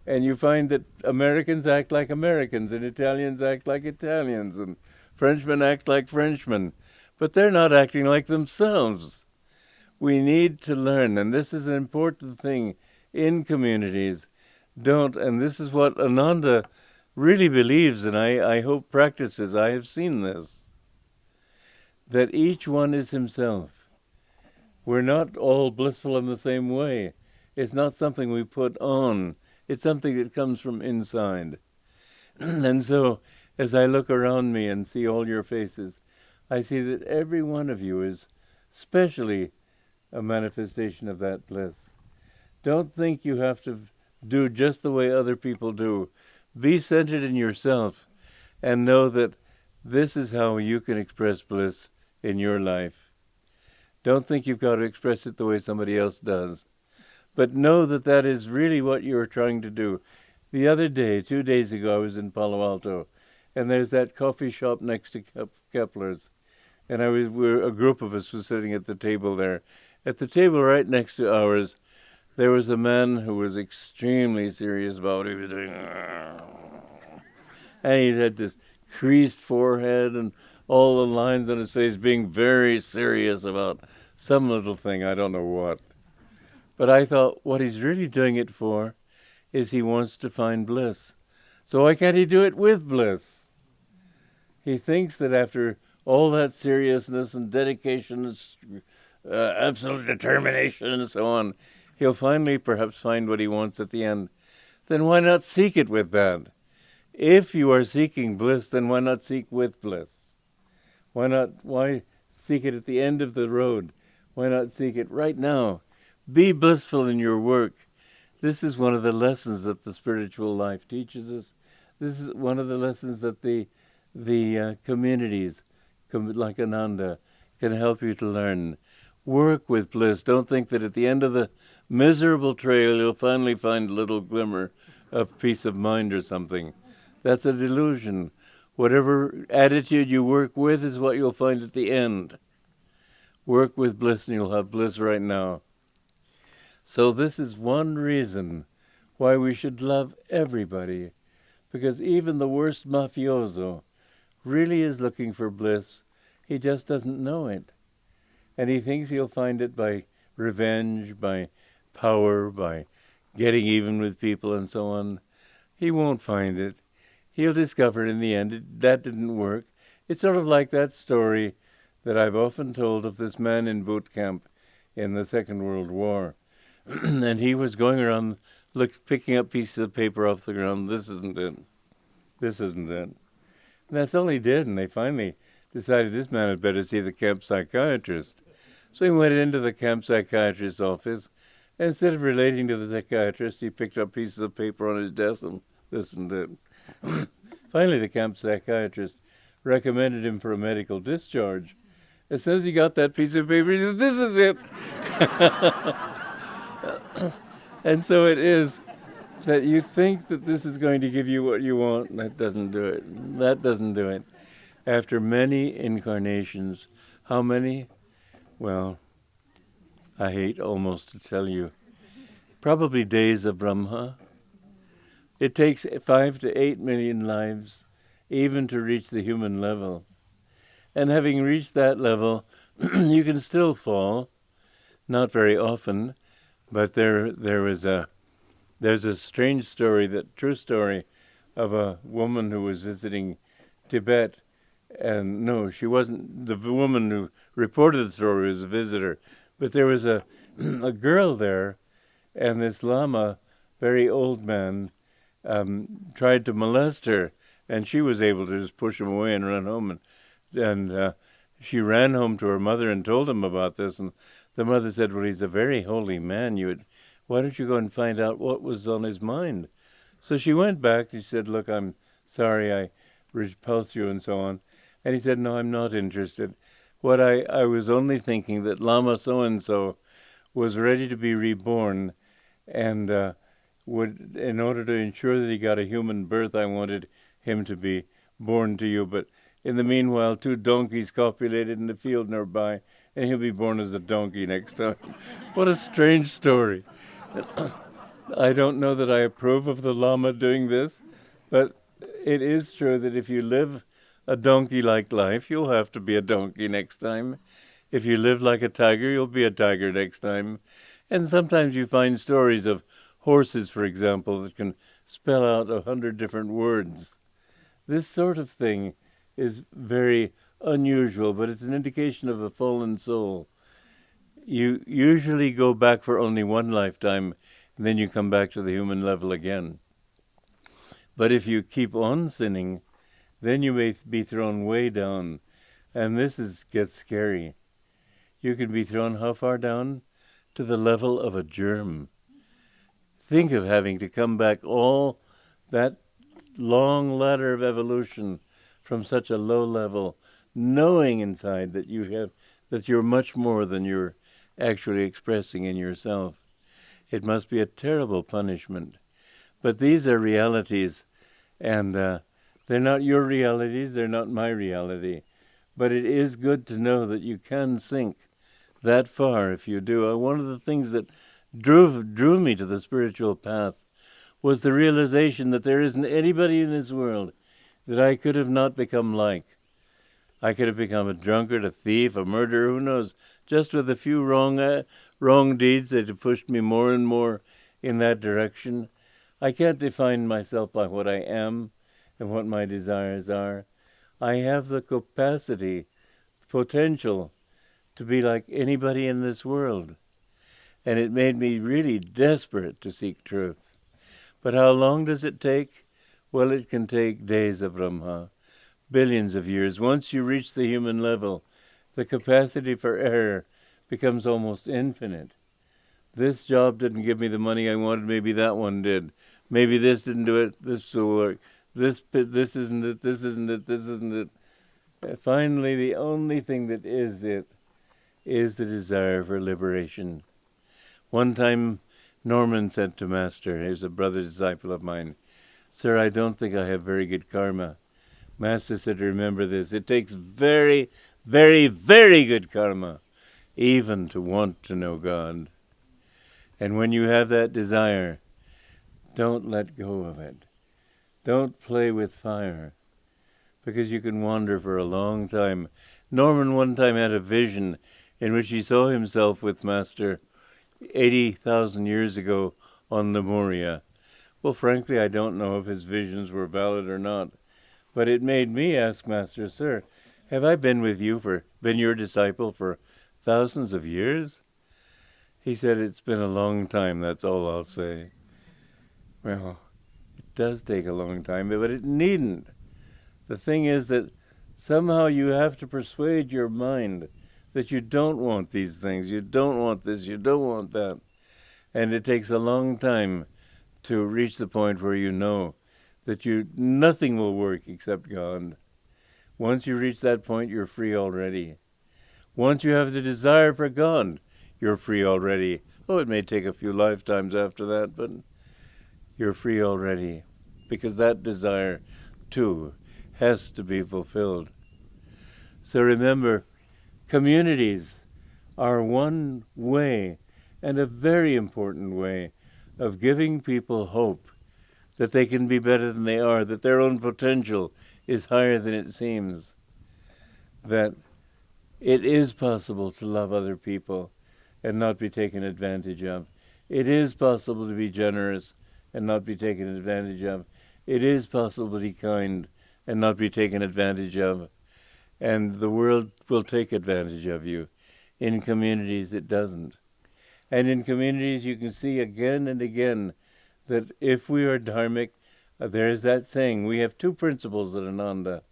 and you find that Americans act like Americans, and Italians act like Italians, and Frenchmen act like Frenchmen, but they're not acting like themselves. We need to learn, and this is an important thing in communities. And this is what Ananda really believes, and I hope practices. I have seen this, that each one is himself. We're not all blissful in the same way. It's not something we put on. It's something that comes from inside. And so, as I look around me and see all your faces, I see that every one of you is specially a manifestation of that bliss. Don't think you have to do just the way other people do. Be centered in yourself and know that this is how you can express bliss in your life. Don't think you've got to express it the way somebody else does. But know that that is really what you're trying to do. The other day, 2 days ago, I was in Palo Alto, and there's that coffee shop next to Kepler's. And a group of us was sitting at the table there. At the table right next to ours, there was a man who was extremely serious about what he was doing. And he had this creased forehead and all the lines on his face, being very serious about some little thing, I don't know what. But I thought, what he's really doing it for is he wants to find bliss. So why can't he do it with bliss? He thinks that after all that seriousness and dedication, absolute determination and so on, he'll finally perhaps find what he wants at the end. Then why not seek it with that? If you are seeking bliss, then why not seek with bliss? Why seek it at the end of the road? Why not seek it right now? Be blissful in your work. This is one of the lessons that the spiritual life teaches us. This is one of the lessons that the communities, like Ananda, can help you to learn. Work with bliss. Don't think that at the end of the miserable trail you'll finally find a little glimmer of peace of mind or something. That's a delusion. Whatever attitude you work with is what you'll find at the end. Work with bliss and you'll have bliss right now. So this is one reason why we should love everybody, because even the worst mafioso really is looking for bliss. He just doesn't know it. And he thinks he'll find it by revenge, by power, by getting even with people and so on. He won't find it. He'll discover in the end that didn't work. It's sort of like that story that I've often told of this man in boot camp in the Second World War. And he was going around picking up pieces of paper off the ground. This isn't it. This isn't it. And that's all he did, and they finally decided this man had better see the camp psychiatrist. So he went into the camp psychiatrist's office, and instead of relating to the psychiatrist, he picked up pieces of paper on his desk and this and that. Finally, the camp psychiatrist recommended him for a medical discharge. As soon as he got that piece of paper, he said, "This is it." And so it is that you think that this is going to give you what you want, and that doesn't do it. That doesn't do it. After many incarnations, how many? Well, I hate almost to tell you. probably days of Brahma. It takes 5 to 8 million lives even to reach the human level. And having reached that level, you can still fall, not very often, but there's a strange story, true story, of a woman who was visiting Tibet. And no, she wasn't. The woman who reported the story was a visitor, but there was a girl there, and this Lama, very old man, tried to molest her, and she was able to just push him away and run home. And she ran home to her mother and told him about this, and the mother said, "Well, he's a very holy man. Why don't you go and find out what was on his mind?" So she went back. She said, "Look, I'm sorry I repulsed you," and so on. And he said, "No, I'm not interested. What I was only thinking that Lama so-and-so was ready to be reborn, and would, in order to ensure that he got a human birth, I wanted him to be born to you. But in the meanwhile, 2 donkeys copulated in the field nearby, and he'll be born as a donkey next time." What a strange story. I don't know that I approve of the Lama doing this, but it is true that if you live a donkey-like life, you'll have to be a donkey next time. If you live like a tiger, you'll be a tiger next time. And sometimes you find stories of horses, for example, that can spell out 100 different words. This sort of thing is very unusual, but it's an indication of a fallen soul. You usually go back for only one lifetime, and then you come back to the human level again. But if you keep on sinning, then you may be thrown way down, and this gets scary. You can be thrown how far down? To the level of a germ. Think of having to come back all that long ladder of evolution from such a low level, knowing inside that you're much more than you're actually expressing in yourself. It must be a terrible punishment. But these are realities, and they're not your realities, they're not my reality. But it is good to know that you can sink that far if you do. One of the things that drew me to the spiritual path was the realization that there isn't anybody in this world that I could have not become like. I could have become a drunkard, a thief, a murderer, who knows. Just with a few wrong deeds that have pushed me more and more in that direction. I can't define myself by what I am and what my desires are. I have the capacity, potential, to be like anybody in this world. And it made me really desperate to seek truth. But how long does it take? Well, it can take days of Brahma, billions of years. Once you reach the human level, the capacity for error becomes almost infinite. This job didn't give me the money I wanted, maybe that one did. Maybe this didn't do it, this will work. This isn't it, this isn't it, this isn't it. Finally, the only thing that is it is the desire for liberation. One time, Norman said to Master, he was a brother disciple of mine, "Sir, I don't think I have very good karma." Master said, "Remember this, it takes very, very, very good karma even to want to know God. And when you have that desire, don't let go of it. Don't play with fire, because you can wander for a long time." Norman one time had a vision in which he saw himself with Master 80,000 years ago on Lemuria. Well, frankly, I don't know if his visions were valid or not, but it made me ask Master, "Sir, have I been your disciple for thousands of years?" He said, "It's been a long time, that's all I'll say." Well, it does take a long time, but it needn't. The thing is that somehow you have to persuade your mind that you don't want these things, you don't want this, you don't want that. And it takes a long time to reach the point where you know that nothing will work except God. Once you reach that point, you're free already. Once you have the desire for God, you're free already. Oh, it may take a few lifetimes after that, but you're free already, because that desire, too, has to be fulfilled. So remember, communities are one way, and a very important way, of giving people hope that they can be better than they are, that their own potential is higher than it seems, that it is possible to love other people and not be taken advantage of. It is possible to be generous and not be taken advantage of. It is possible to be kind and not be taken advantage of. And the world will take advantage of you. In communities, it doesn't. And in communities, you can see again and again that if we are dharmic, there is that saying, we have two principles at Ananda.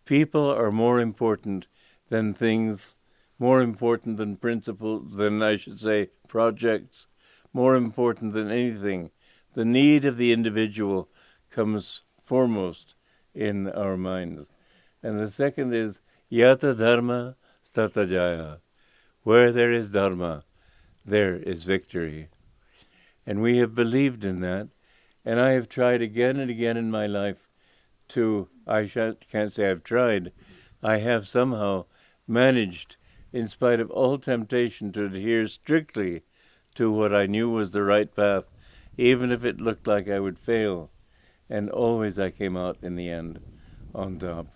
People are more important than things, more important than principles, than I should say projects, more important than anything. The need of the individual comes foremost in our minds. And the second is, yata dharma stata jaya. Where there is dharma, there is victory. And we have believed in that. And I have tried again and again in my life to, can't say I've tried, I have somehow managed, in spite of all temptation, to adhere strictly to what I knew was the right path, even if it looked like I would fail. And always I came out in the end on top.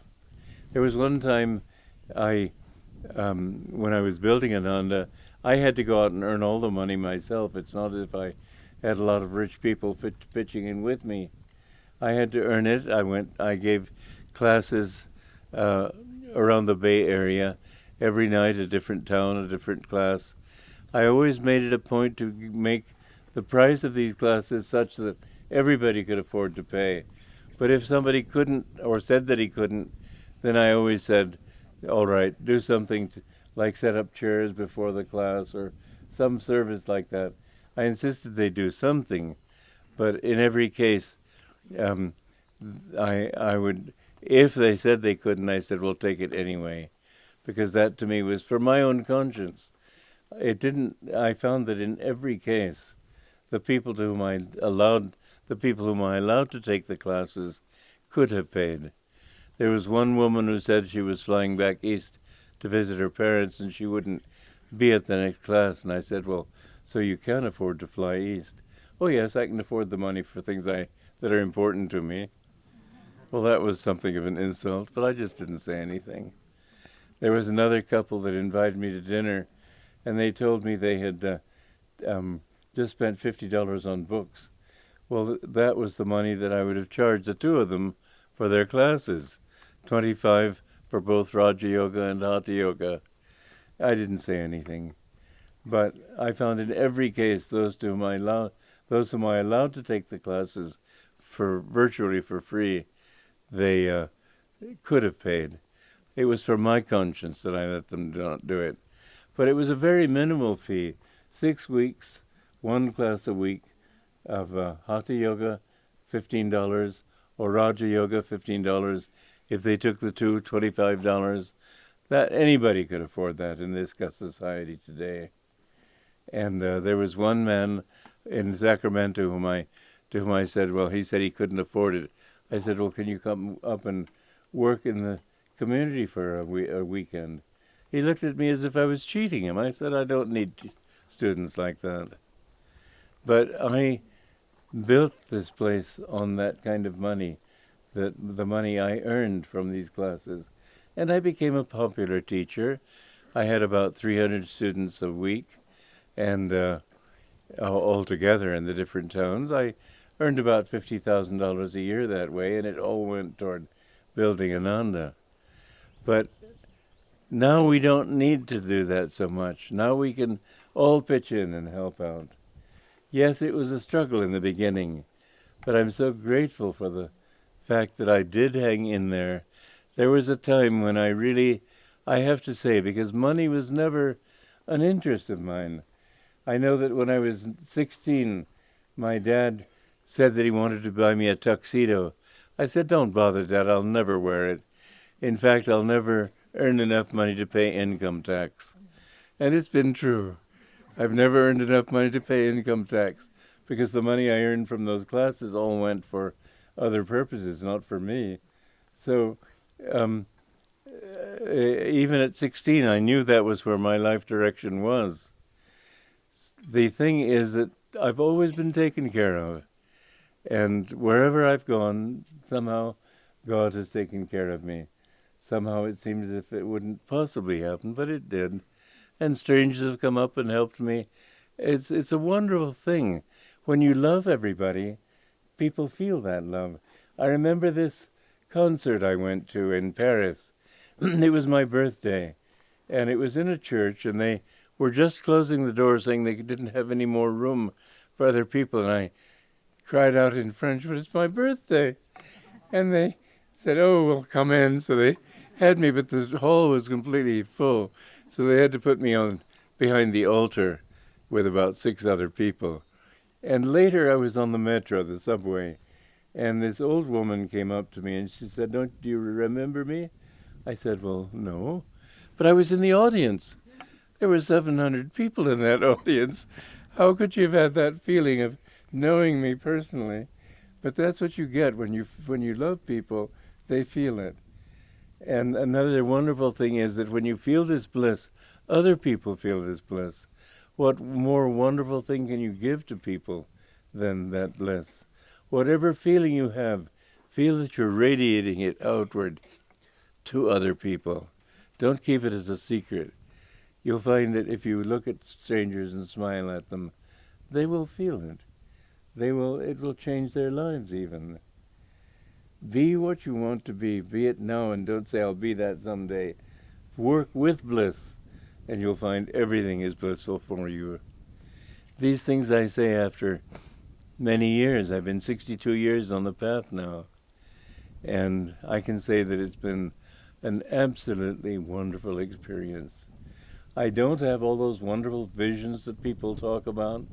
There was one time when I was building Ananda, I had to go out and earn all the money myself. It's not as if I had a lot of rich people pitching in with me. I had to earn it. I gave classes around the Bay Area, every night a different town, a different class. I always made it a point to make the price of these classes such that everybody could afford to pay. But if somebody couldn't or said that he couldn't, then I always said, all right, do something like set up chairs before the class or some service like that. I insisted they do something, but in every case, I would, if they said they couldn't, I said, well, take it anyway, because that to me was for my own conscience. I found that in every case, the people whom I allowed to take the classes could have paid. There was one woman who said she was flying back east to visit her parents and she wouldn't be at the next class. And I said, well, so you can afford to fly east? Oh, yes, I can afford the money for things that are important to me. Well, that was something of an insult, but I just didn't say anything. There was another couple that invited me to dinner, and they told me they had just spent $50 on books. Well, that was the money that I would have charged the two of them for their classes, $25 for both Raja Yoga and Hatha Yoga. I didn't say anything, but I found in every case those whom I allowed to take the classes for virtually for free, they could have paid. It was for my conscience that I let them not do it. But it was a very minimal fee, 6 weeks, one class a week of Hatha Yoga, $15, or Raja Yoga, $15. If they took the two, $25. That anybody could afford that in this society today. And there was one man in Sacramento to whom I said, well, he said he couldn't afford it. I said, well, can you come up and work in the community for a weekend? He looked at me as if I was cheating him. I said, I don't need students like that. But I built this place on that kind of money, the money I earned from these classes. And I became a popular teacher. I had about 300 students a week, and altogether in the different towns. I earned about $50,000 a year that way, and it all went toward building Ananda. But now we don't need to do that so much. Now we can all pitch in and help out. Yes, it was a struggle in the beginning, but I'm so grateful for the fact that I did hang in there. There was a time when I have to say, because money was never an interest of mine. I know that when I was 16, my dad said that he wanted to buy me a tuxedo. I said, don't bother, Dad, I'll never wear it. In fact, I'll never earn enough money to pay income tax. And it's been true. I've never earned enough money to pay income tax because the money I earned from those classes all went for other purposes, not for me. So even at 16, I knew that was where my life direction was. The thing is that I've always been taken care of. And wherever I've gone, somehow God has taken care of me. Somehow it seems as if it wouldn't possibly happen, but it did. And strangers have come up and helped me. It's a wonderful thing. When you love everybody, people feel that love. I remember this concert I went to in Paris. It was my birthday, and it was in a church, and they were just closing the door saying they didn't have any more room for other people, and I cried out in French, "But it's my birthday." And they said, "Oh, well, come in." So they had me, but the hall was completely full, so they had to put me on behind the altar with about 6 other people. And later I was on the metro, the subway, and this old woman came up to me and she said, do you remember me?" I said, "Well, no." But I was in the audience. There were 700 people in that audience. How could you have had that feeling of knowing me personally? But that's what you get when you love people, they feel it. And another wonderful thing is that when you feel this bliss, other people feel this bliss. What more wonderful thing can you give to people than that bliss? Whatever feeling you have, feel that you're radiating it outward to other people. Don't keep it as a secret. You'll find that if you look at strangers and smile at them, they will feel it. It will change their lives even. Be what you want to be it now, and don't say, "I'll be that someday." Work with bliss, and you'll find everything is blissful for you. These things I say after many years. I've been 62 years on the path now, and I can say that it's been an absolutely wonderful experience. I don't have all those wonderful visions that people talk about.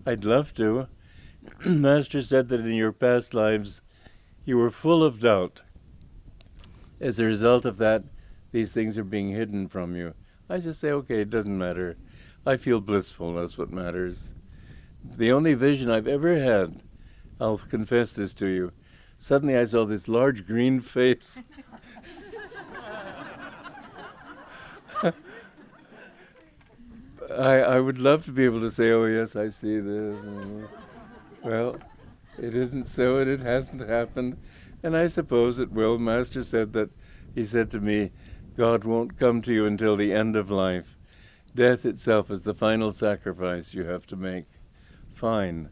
I'd love to. Master said that in your past lives you were full of doubt. As a result of that, these things are being hidden from you. I just say, okay, it doesn't matter. I feel blissful, that's what matters. The only vision I've ever had, I'll confess this to you, suddenly I saw this large green face. I would love to be able to say, "Oh yes, I see this." Well, it isn't so, and it hasn't happened, and I suppose it will. Master said that, he said to me, God won't come to you until the end of life. Death itself is the final sacrifice you have to make. Fine.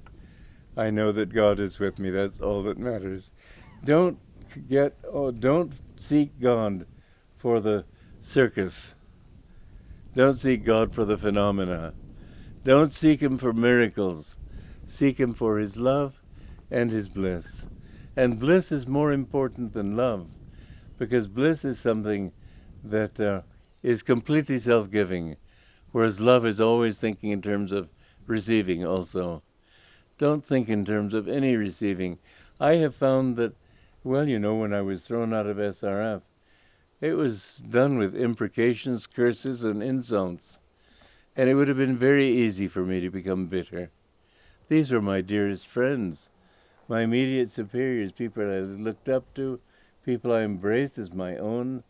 I know that God is with me. That's all that matters. Don't seek God for the circus. Don't seek God for the phenomena. Don't seek Him for miracles. Seek Him for His love and His bliss. And bliss is more important than love, because bliss is something that is completely self-giving, whereas love is always thinking in terms of receiving also. Don't think in terms of any receiving. I have found that, when I was thrown out of SRF, it was done with imprecations, curses, and insults. And it would have been very easy for me to become bitter. These were my dearest friends, my immediate superiors, people I looked up to, people I embraced as my own,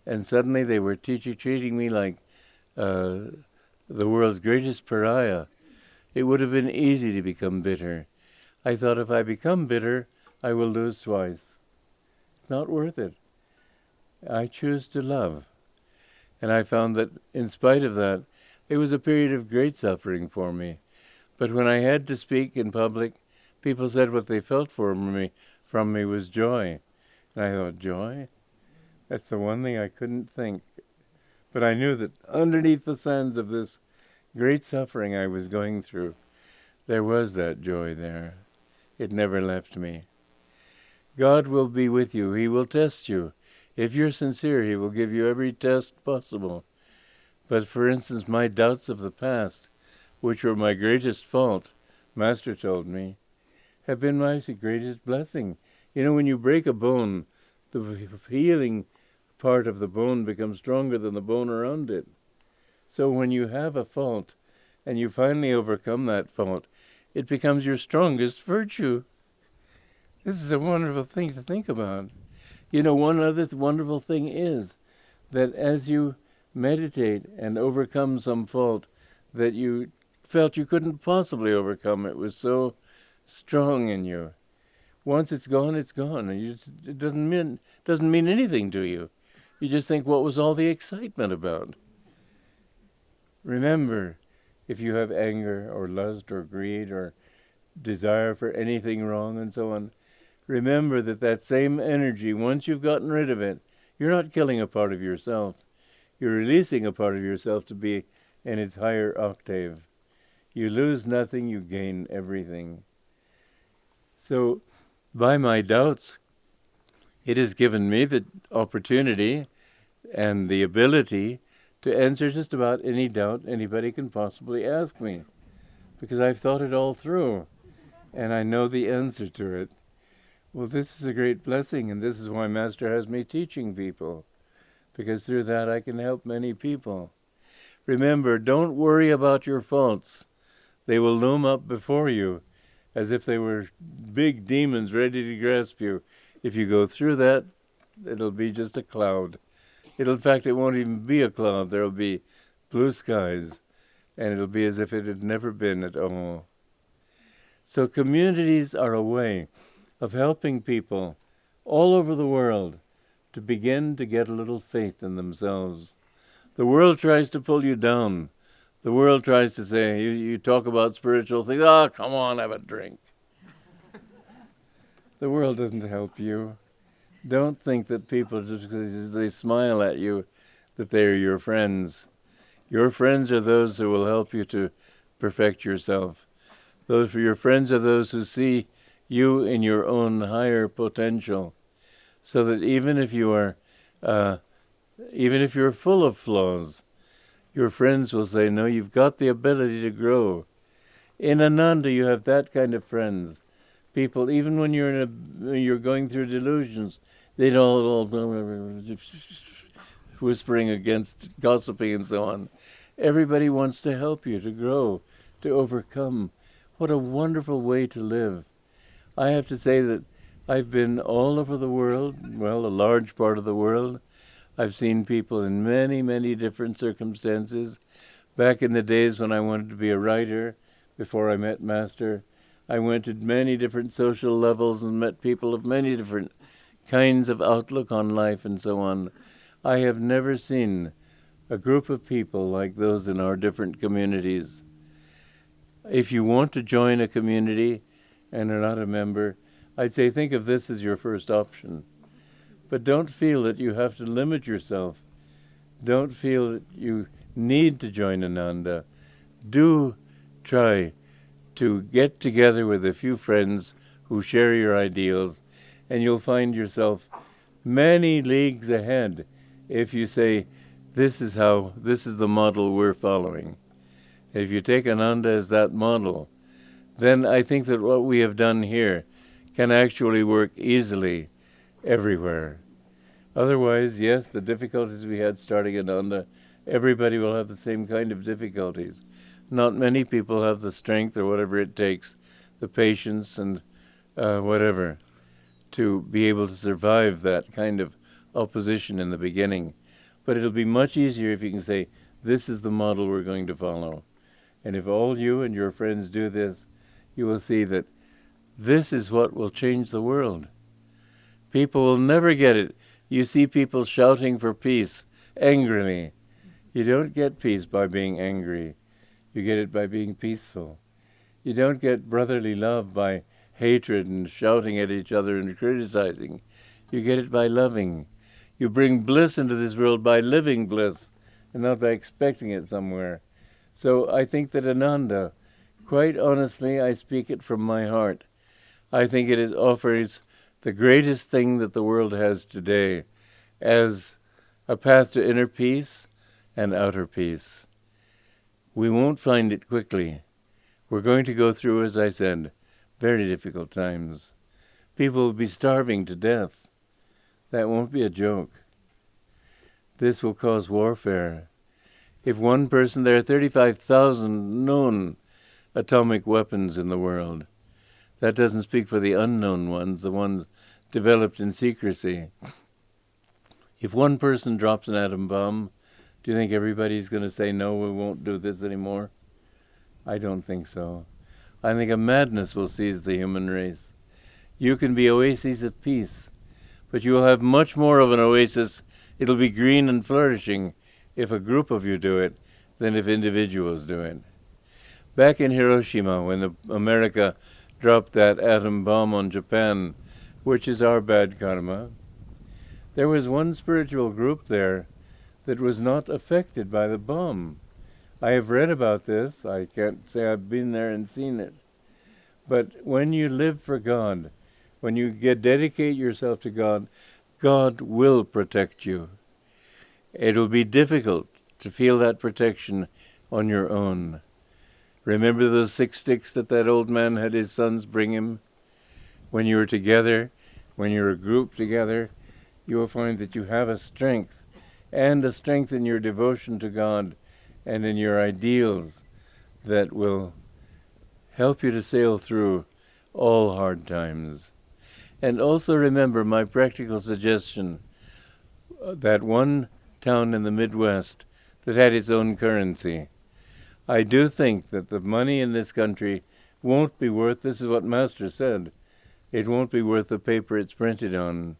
and suddenly they were treating me like the world's greatest pariah. It would have been easy to become bitter. I thought, if I become bitter, I will lose twice. It's not worth it. I choose to love. And I found that in spite of that, it was a period of great suffering for me. But when I had to speak in public, people said what they felt from me was joy. And I thought, joy? That's the one thing I couldn't think. But I knew that underneath the sands of this great suffering I was going through, there was that joy there. It never left me. God will be with you. He will test you. If you're sincere, He will give you every test possible. But for instance, my doubts of the past, which were my greatest fault, Master told me, have been my greatest blessing. When you break a bone, the healing part of the bone becomes stronger than the bone around it. So when you have a fault, and you finally overcome that fault, it becomes your strongest virtue. This is a wonderful thing to think about. One other wonderful thing is that as you meditate and overcome some fault that you felt you couldn't possibly overcome. It was so strong in you. Once it's gone, and it doesn't mean anything to you. You just think, what was all the excitement about? Remember, if you have anger or lust or greed or desire for anything wrong and so on, remember that same energy, once you've gotten rid of it, you're not killing a part of yourself. You're releasing a part of yourself to be in its higher octave. You lose nothing, you gain everything. So, by my doubts, it has given me the opportunity and the ability to answer just about any doubt anybody can possibly ask me, because I've thought it all through, and I know the answer to it. Well, this is a great blessing, and this is why Master has me teaching people, because through that I can help many people. Remember, don't worry about your faults. They will loom up before you as if they were big demons ready to grasp you. If you go through that, it'll be just a cloud. In fact, it won't even be a cloud. There'll be blue skies, and it'll be as if it had never been at all. So communities are a way of helping people all over the world to begin to get a little faith in themselves. The world tries to pull you down. The world tries to say, you talk about spiritual things, come on, have a drink. The world doesn't help you. Don't think that people, just because they smile at you, that they're your friends. Your friends are those who will help you to perfect yourself. Your friends are those who see you in your own higher potential, so that even if you're full of flaws, your friends will say, no, you've got the ability to grow. In Ananda, you have that kind of friends. People, even when you're going through delusions, they'd all whispering against gossiping and so on. Everybody wants to help you to grow, to overcome. What a wonderful way to live. I have to say that I've been all over the world, well, a large part of the world. I've seen people in many, many different circumstances. Back in the days when I wanted to be a writer, before I met Master, I went to many different social levels and met people of many different kinds of outlook on life and so on. I have never seen a group of people like those in our different communities. If you want to join a community and are not a member, I'd say think of this as your first option. But don't feel that you have to limit yourself. Don't feel that you need to join Ananda. Do try to get together with a few friends who share your ideals, and you'll find yourself many leagues ahead if you say, this is the model we're following. If you take Ananda as that model, then I think that what we have done here can actually work easily everywhere. Otherwise, yes, the difficulties we had starting Ananda, everybody will have the same kind of difficulties. Not many people have the strength or whatever it takes, the patience and whatever, to be able to survive that kind of opposition in the beginning. But it'll be much easier if you can say, this is the model we're going to follow. And if all you and your friends do this, you will see that this is what will change the world. People will never get it. You see people shouting for peace angrily. You don't get peace by being angry. You get it by being peaceful. You don't get brotherly love by hatred and shouting at each other and criticizing. You get it by loving. You bring bliss into this world by living bliss and not by expecting it somewhere. So I think that Ananda, quite honestly, I speak it from my heart. I think it offers the greatest thing that the world has today as a path to inner peace and outer peace. We won't find it quickly. We're going to go through, as I said, very difficult times. People will be starving to death. That won't be a joke. This will cause warfare. If one person, there are 35,000 known atomic weapons in the world. That doesn't speak for the unknown ones, the ones developed in secrecy. If one person drops an atom bomb, do you think everybody's going to say, no, we won't do this anymore? I don't think so. I think a madness will seize the human race. You can be oases of peace, but you will have much more of an oasis. It'll be green and flourishing if a group of you do it than if individuals do it. Back in Hiroshima, when America dropped that atom bomb on Japan, which is our bad karma, there was one spiritual group there that was not affected by the bomb. I have read about this. I can't say I've been there and seen it. But when you live for God, when you dedicate yourself to God, God will protect you. It'll be difficult to feel that protection on your own. Remember those 6 sticks that old man had his sons bring him? When you were together, when you're a group together, you will find that you have a strength, and a strength in your devotion to God and in your ideals that will help you to sail through all hard times. And also remember my practical suggestion, that one town in the Midwest that had its own currency. I do think that the money in this country won't be worth, this is what Master said, it won't be worth the paper it's printed on.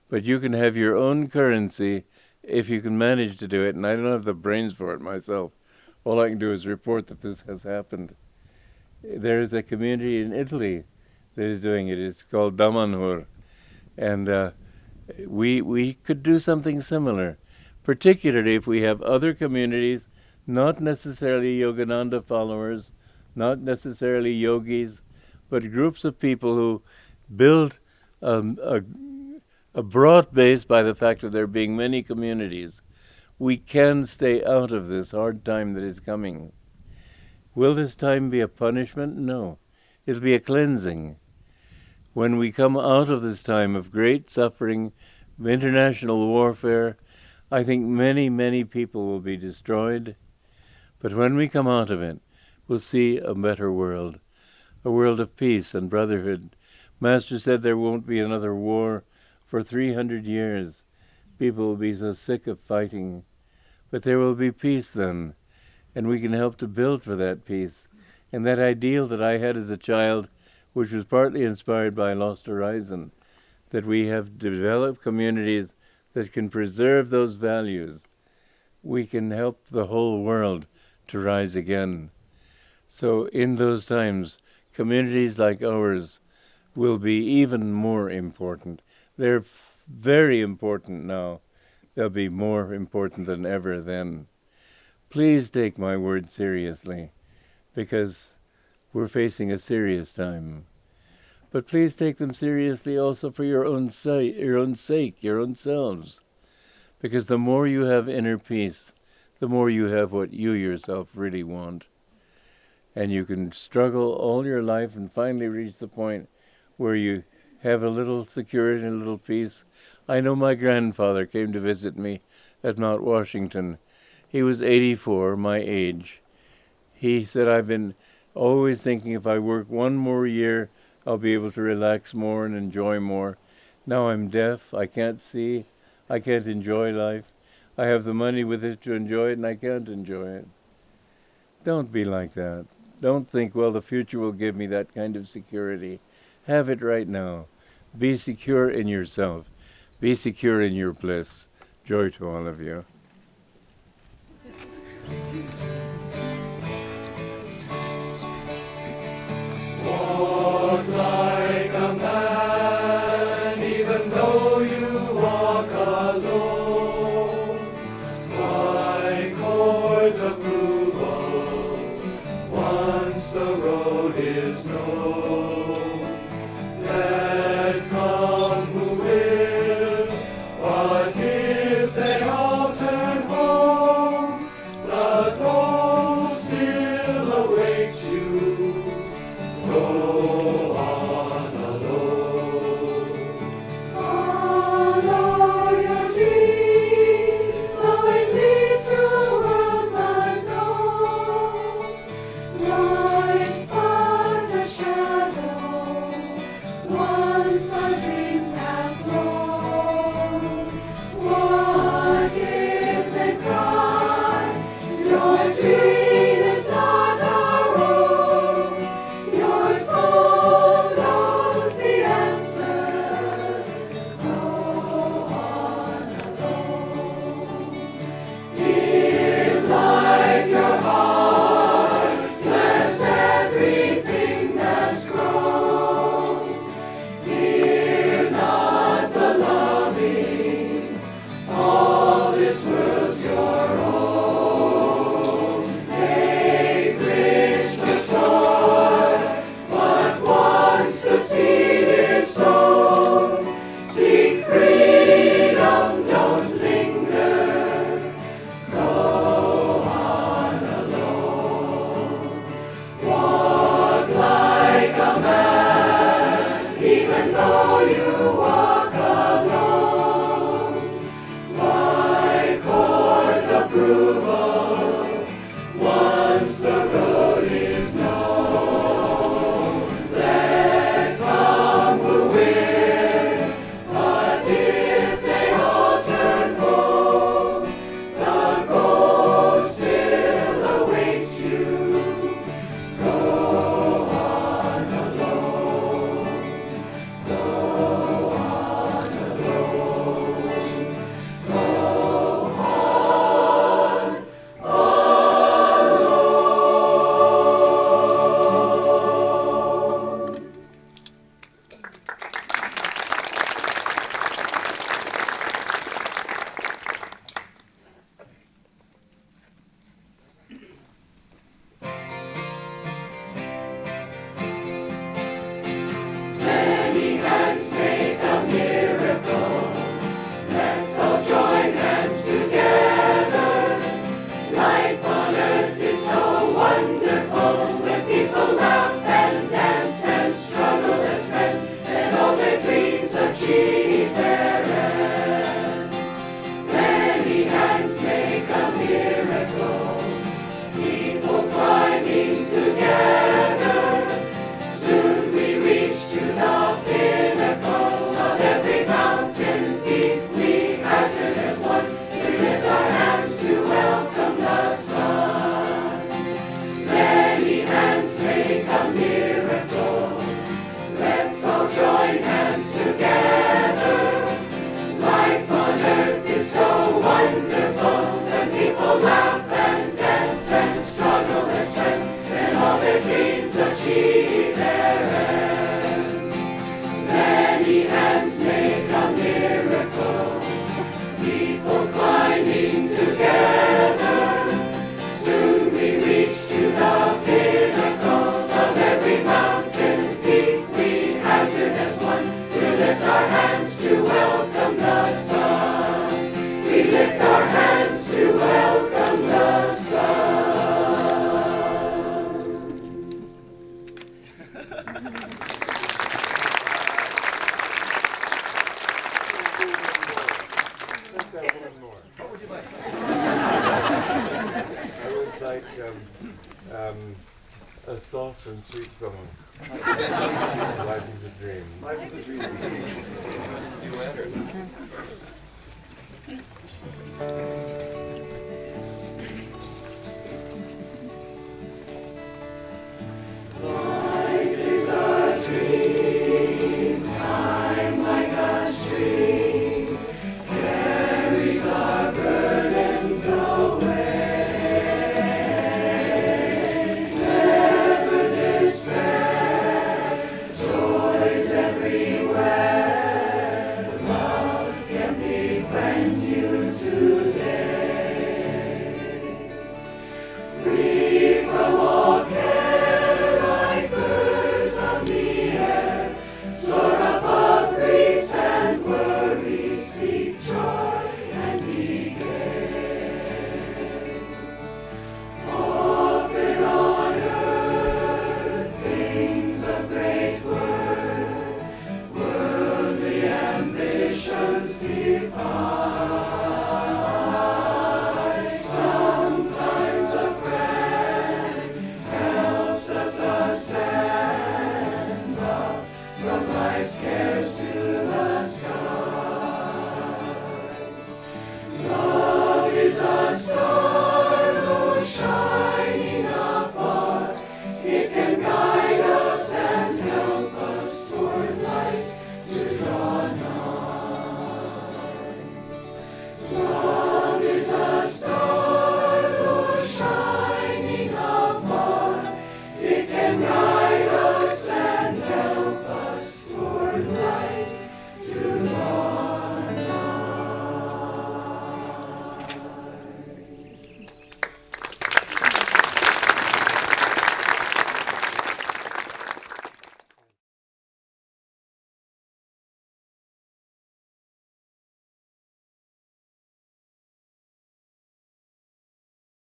But you can have your own currency if you can manage to do it, and I don't have the brains for it myself. All I can do is report that this has happened. There is a community in Italy that is doing it. It's called Damanhur. And we could do something similar, particularly if we have other communities, not necessarily Yogananda followers, not necessarily yogis, but groups of people who build a broad base by the fact of there being many communities. We can stay out of this hard time that is coming. Will this time be a punishment? No. It'll be a cleansing. When we come out of this time of great suffering, of international warfare, I think many, many people will be destroyed. But when we come out of it, we'll see a better world, a world of peace and brotherhood. Master said there won't be another war for 300 years. People will be so sick of fighting. But there will be peace then, and we can help to build for that peace. And that ideal that I had as a child, which was partly inspired by Lost Horizon, that we have developed communities that can preserve those values. We can help the whole world to rise again. So in those times, communities like ours will be even more important. They're very important now. They'll be more important than ever then. Please take my word seriously, because we're facing a serious time. But please take them seriously also for your own sake, your own selves. Because the more you have inner peace, the more you have what you yourself really want. And you can struggle all your life and finally reach the point where you have a little security and a little peace. I know my grandfather came to visit me at Mount Washington. He was 84, my age. He said, I've been always thinking if I work one more year, I'll be able to relax more and enjoy more. Now I'm deaf, I can't see, I can't enjoy life. I have the money with it to enjoy it, and I can't enjoy it. Don't be like that. Don't think, well, the future will give me that kind of security. Have it right now. Be secure in yourself. Be secure in your bliss. Joy to all of you. Walk like a man, even though you walk alone. By court approval, once the road is known. Let come who will, but if they all turn home, the goal still awaits you. Go on alone. Follow your dream, though it lead to worlds unknown. your own. Make rich the soil, but once the seed is sown, seek freedom, don't linger. Go on alone. Walk like a man, even though you walk alone. By court approval, once the road is known. Let come who will, but if they all turn home, the goal still awaits you. Go on alone. Go on alone. Go on alone. Many hands make a miracle. Let's all join hands together. Life on earth is so wonderful when people laugh and dance and struggle as friends, and all their dreams achieve their ends. Many hands make a miracle. People climbing together. Soon we reach to the pinnacle of every mountain peak we hazard as one. We lift our hands to welcome the sun. Many hands make a miracle. Let's all join hands together. Life on earth is so wonderful when people laugh and dance and struggle as friends, and all their dreams achieve their ends. Many hands make a miracle. People climbing together. Soon we reach to the pinnacle of every mountain peak we hazard as one. We lift our hands to welcome the sun. We lift our hands to welcome the sun. I would like a soft and sweet song. Life is a dream. Life is a dream. You enter.